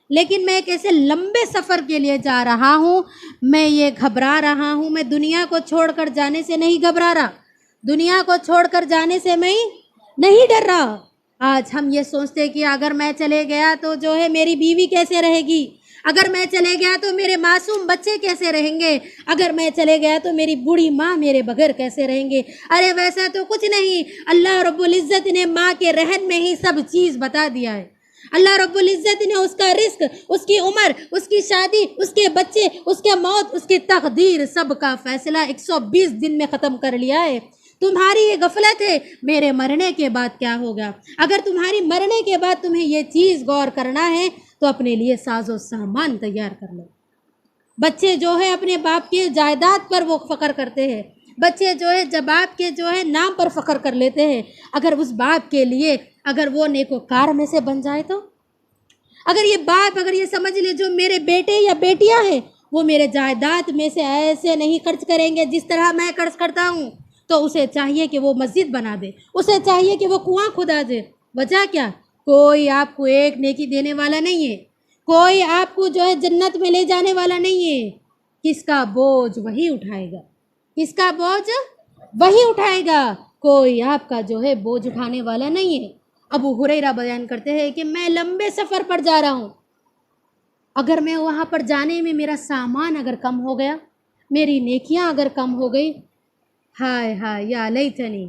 لیکن میں ایک ایسے لمبے سفر کے لیے جا رہا ہوں، میں یہ گھبرا رہا ہوں. میں دنیا کو چھوڑ کر جانے سے نہیں گھبرا رہا، دنیا کو چھوڑ کر جانے سے میں نہیں ڈر رہا. آج ہم یہ سوچتے کہ اگر میں چلے گیا تو جو ہے میری بیوی کیسے رہے گی، اگر میں چلے گیا تو میرے معصوم بچے کیسے رہیں گے، اگر میں چلے گیا تو میری بوڑھی ماں میرے بغیر کیسے رہیں گے. ارے ویسا تو کچھ نہیں، اللہ رب العزت نے ماں کے رحم میں ہی سب چیز بتا دیا ہے. اللہ رب العزت نے اس کا رزق، اس کی عمر، اس کی شادی، اس کے بچے، اس کے موت، اس کی تقدیر، سب کا فیصلہ 120 دن میں ختم کر لیا ہے. تمہاری یہ غفلت ہے میرے مرنے کے بعد کیا ہوگا. اگر تمہاری مرنے کے بعد تمہیں یہ چیز غور کرنا ہے تو اپنے لیے ساز و سامان تیار کر لو. بچے جو ہے اپنے باپ کے جائیداد پر وہ فخر کرتے ہیں، بچے جو ہے جب باپ کے جو ہے نام پر فخر کر لیتے ہیں. اگر اس باپ کے لیے اگر وہ نیکوکار میں سے بن جائے تو، اگر یہ باپ اگر یہ سمجھ لے جو میرے بیٹے یا بیٹیاں ہیں وہ میرے جائیداد میں سے ایسے نہیں خرچ کریں گے جس طرح میں خرچ کرتا ہوں، تو اسے چاہیے کہ وہ مسجد بنا دے، اسے چاہیے کہ وہ کنواں کھدا دے. وجہ کیا؟ کوئی آپ کو ایک نیکی دینے والا نہیں ہے، کوئی آپ کو جو ہے جنت میں لے جانے والا نہیں ہے. کس کا بوجھ وہی اٹھائے گا، کس کا بوجھ وہی اٹھائے گا، کوئی آپ کا جو ہے بوجھ اٹھانے والا نہیں ہے. ابو ہریرہ بیان کرتے ہیں کہ میں لمبے سفر پر جا رہا ہوں، اگر میں وہاں پر جانے میں میرا سامان اگر کم ہو گیا، میری نیکیاں اگر کم ہو گئی، ہائے ہائے یا لیتنی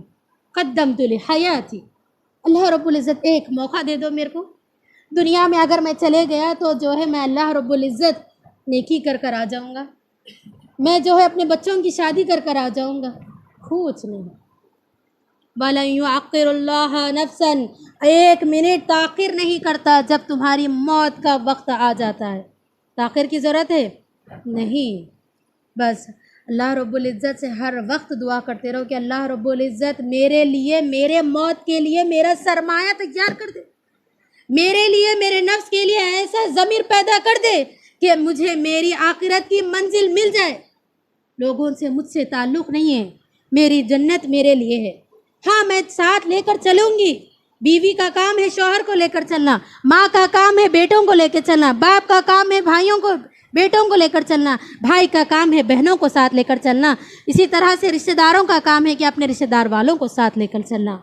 قدمت لحیاتی، اللہ رب العزت ایک موقع دے دو میرے کو. دنیا میں اگر میں چلے گیا تو جو ہے میں اللہ رب العزت نیکی کر آ جاؤں گا، میں جو ہے اپنے بچوں کی شادی کر آ جاؤں گا. کچھ نہیں. وَلَن يُعَقِّرُ اللَّهَ نَفْسًا، ایک منٹ تاخیر نہیں کرتا جب تمہاری موت کا وقت آ جاتا ہے. تاخیر کی ضرورت ہے نہیں. بس اللہ رب العزت سے ہر وقت دعا کرتے رہو کہ اللہ رب العزت میرے لیے، میرے موت کے لیے میرا سرمایہ تیار کر دے، میرے لیے، میرے نفس کے لیے ایسا ضمیر پیدا کر دے کہ مجھے میری آخرت کی منزل مل جائے. لوگوں سے مجھ سے تعلق نہیں ہے، میری جنت میرے لیے ہے. ہاں میں ساتھ لے کر چلوں گی، بیوی کا کام ہے شوہر کو لے کر چلنا، ماں کا کام ہے بیٹوں کو لے کر چلنا، باپ کا کام ہے بھائیوں کو، بیٹوں کو لے کر چلنا، بھائی کا کام ہے بہنوں کو ساتھ لے کر چلنا. اسی طرح سے رشتہ داروں کا کام ہے کہ اپنے رشتہ دار والوں کو ساتھ لے کر چلنا.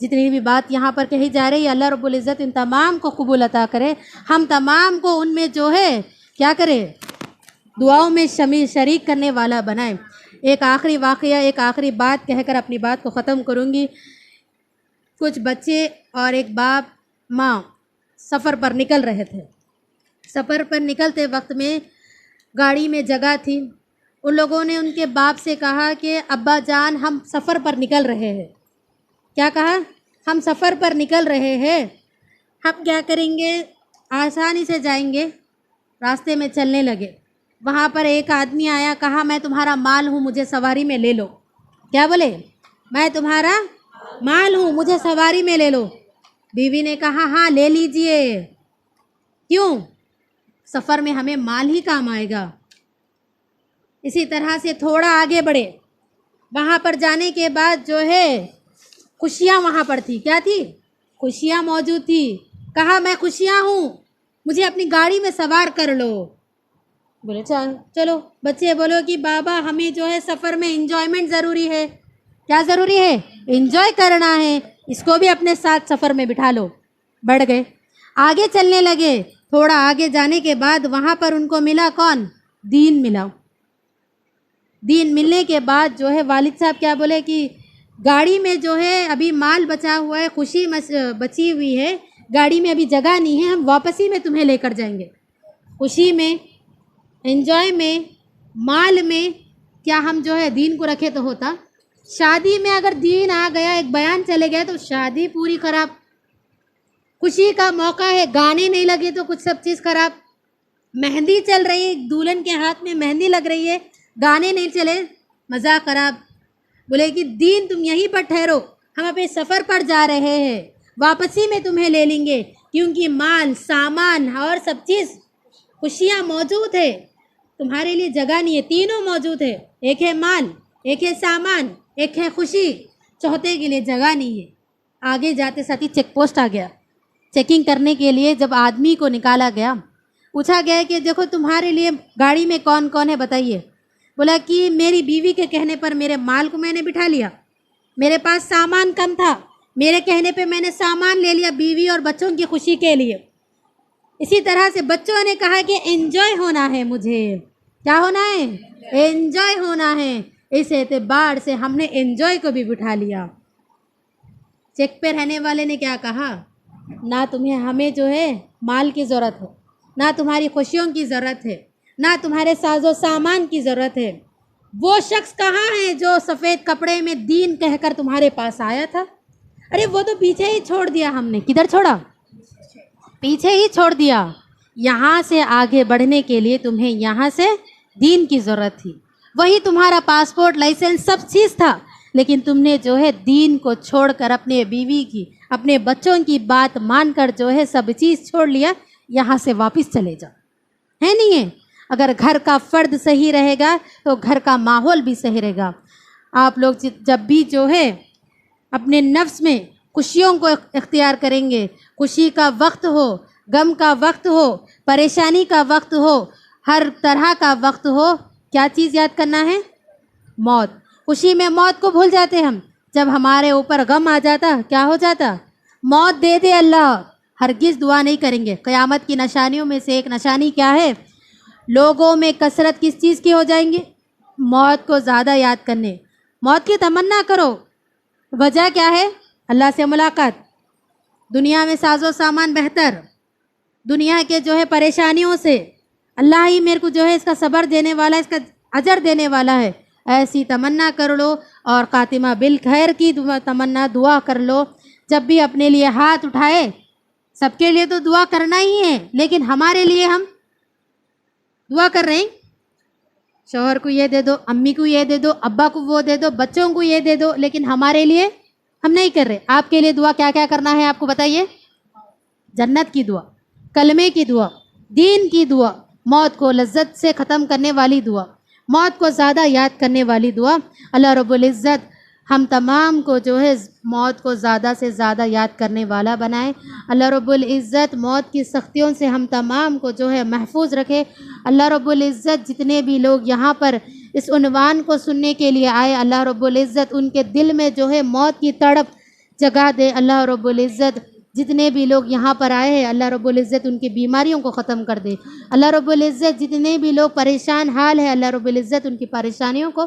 جتنی بھی بات یہاں پر کہی جا رہی ہے اللہ رب العزت ان تمام کو قبول عطا کرے. ہم تمام کو ان میں جو ہے کیا کرے، دعاؤں میں شریک کرنے والا بنائے. ایک آخری واقعہ، ایک آخری بات کہہ کر اپنی بات کو ختم کروں گی. کچھ بچے اور ایک باپ ماں سفر پر نکل رہے تھے. سفر پر نکلتے وقت میں گاڑی میں جگہ تھی. ان لوگوں نے ان کے باپ سے کہا کہ ابا جان ہم سفر پر نکل رہے ہیں. کیا کہا؟ ہم سفر پر نکل رہے ہیں، ہم کیا کریں گے، آسانی سے جائیں گے. راستے میں چلنے لگے. وہاں پر ایک آدمی آیا، کہا میں تمہارا مال ہوں، مجھے سواری میں لے لو. کیا بولے؟ میں تمہارا مال ہوں، مجھے سواری میں لے لو. بیوی نے کہا ہاں لے لیجئے. کیوں؟ سفر میں ہمیں مال ہی کام آئے گا. اسی طرح سے تھوڑا آگے بڑھے. وہاں پر جانے کے بعد جو ہے خوشیاں وہاں پر تھی. کیا تھی؟ خوشیاں موجود تھی. کہا میں خوشیاں ہوں، مجھے اپنی گاڑی میں سوار کر لو. بولے چلو. بچے بولو کہ بابا ہمیں جو ہے سفر میں انجوائمنٹ ضروری ہے. کیا ضروری ہے؟ انجوائے کرنا ہے، اس کو بھی اپنے ساتھ سفر میں بٹھا لو. بڑھ گئے، آگے چلنے لگے. تھوڑا آگے جانے کے بعد وہاں پر ان کو ملا کون؟ دین ملا. دین ملنے کے بعد جو ہے والد صاحب کیا بولے کہ گاڑی میں جو ہے ابھی مال بچا ہوا ہے، خوشی بچی ہوئی ہے، گاڑی میں ابھی جگہ نہیں ہے، ہم واپسی میں تمہیں لے کر جائیں گے۔ خوشی میں، انجوائے میں، مال میں کیا ہم جو ہے دین کو رکھے تو ہوتا؟ شادی میں اگر دین آ گیا، ایک بیان چلے گئے تو شادی پوری خراب۔ خوشی کا موقع ہے، گانے نہیں لگے تو کچھ سب چیز خراب۔ مہندی چل رہی ہے، دلہن کے ہاتھ میں مہندی لگ رہی ہے، گانے نہیں چلے، مزہ خراب۔ بولے کہ دین تم یہیں پر ٹھہرو، ہم اپنے سفر پر جا رہے ہیں، واپسی میں تمہیں لے لیں گے، کیونکہ مال، سامان اور سب چیز، خوشیاں موجود ہے، تمہارے لیے جگہ نہیں ہے۔ تینوں موجود ہے، ایک ہے مال، ایک ہے سامان، ایک ہے خوشی، چوتھے کے لیے جگہ نہیں ہے۔ آگے جاتے ساتھی چیک پوسٹ آ گیا، چیکنگ کرنے کے لیے جب آدمی کو نکالا گیا، پوچھا گیا کہ دیکھو تمہارے لیے گاڑی میں کون کون ہے بتائیے۔ بولا کہ میری بیوی کے کہنے پر میرے مال کو میں نے بٹھا لیا، میرے پاس سامان کم تھا، میرے کہنے پہ میں نے سامان لے لیا بیوی اور بچوں کی خوشی کے لیے۔ اسی طرح سے بچوں نے کہا کہ انجوائے ہونا ہے، مجھے کیا ہونا ہے؟ انجوائے ہونا ہے۔ اس اعتبار سے ہم نے انجوائے کو بھی بٹھا لیا۔ چیک پہ رہنے والے نے کیا کہا؟ نہ تمہیں ہمیں جو ہے مال کی ضرورت ہے، نہ تمہاری خوشیوں کی ضرورت ہے، نہ تمہارے ساز و سامان کی ضرورت ہے۔ وہ شخص کہاں ہے جو سفید کپڑے میں دین کہہ کر تمہارے پاس آیا تھا؟ ارے وہ تو پیچھے ہی چھوڑ دیا ہم نے۔ کدھر چھوڑا؟ پیچھے ہی چھوڑ دیا۔ یہاں سے آگے بڑھنے کے لیے تمہیں یہاں سے دین کی ضرورت تھی، وہی تمہارا پاسپورٹ، لائسنس، سب چیز تھا، لیکن تم نے جو ہے دین کو چھوڑ کر اپنے بیوی کی، اپنے بچوں کی بات مان کر جو ہے سب چیز چھوڑ لیا۔ یہاں سے واپس چلے جاؤ، ہے نہیں ہے؟ اگر گھر کا فرد صحیح رہے گا تو گھر کا ماحول بھی صحیح رہے گا۔ آپ لوگ جب بھی جو ہے اپنے نفس میں خوشیوں کو اختیار کریں گے، خوشی کا وقت ہو، غم کا وقت ہو، پریشانی کا وقت ہو، ہر طرح کا وقت ہو، کیا چیز یاد کرنا ہے؟ موت۔ خوشی میں موت کو بھول جاتے ہم، جب ہمارے اوپر غم آ جاتا کیا ہو جاتا؟ موت دے دے اللہ، ہرگز دعا نہیں کریں گے۔ قیامت کی نشانیوں میں سے ایک نشانی کیا ہے؟ لوگوں میں کثرت کس چیز کی ہو جائیں گے؟ موت کو زیادہ یاد کرنے، موت کی تمنا کرو۔ وجہ کیا ہے؟ اللہ سے ملاقات، دنیا میں ساز و سامان بہتر، دنیا کے جو ہے پریشانیوں سے اللہ ہی میرے کو جو ہے اس کا صبر دینے والا ہے، اس کا اجر دینے والا ہے، ایسی تمنا کر لو۔ اور خاتمہ بالخیر کی تمنا، دعا کر لو۔ جب بھی اپنے لیے ہاتھ اٹھائے، سب کے لیے تو دعا کرنا ہی ہے، لیکن ہمارے لیے ہم دعا کر رہے ہیں، شوہر کو یہ دے دو، امی کو یہ دے دو، ابا کو وہ دے دو، بچوں کو یہ دے دو، لیکن ہمارے لیے ہم نہیں کر رہے۔ آپ کے لیے دعا کیا کیا کرنا ہے آپ کو بتائیے؟ جنت کی دعا، کلمے کی دعا، دین کی دعا، موت کو لذت سے ختم کرنے والی دعا، موت کو زیادہ یاد کرنے والی دعا۔ اللہ رب العزت ہم تمام کو جو ہے موت کو زیادہ سے زیادہ یاد کرنے والا بنائے۔ اللہ رب العزت موت کی سختیوں سے ہم تمام کو جو ہے محفوظ رکھے۔ اللہ رب العزت جتنے بھی لوگ یہاں پر اس عنوان کو سننے کے لیے آئے، اللہ رب العزت ان کے دل میں جو ہے موت کی تڑپ جگا دے۔ اللہ رب العزت جتنے بھی لوگ یہاں پر آئے ہیں، اللہ رب العزت ان کی بیماریوں کو ختم کر دے۔ اللہ رب العزت جتنے بھی لوگ پریشان حال ہے، اللہ رب العزت ان کی پریشانیوں کو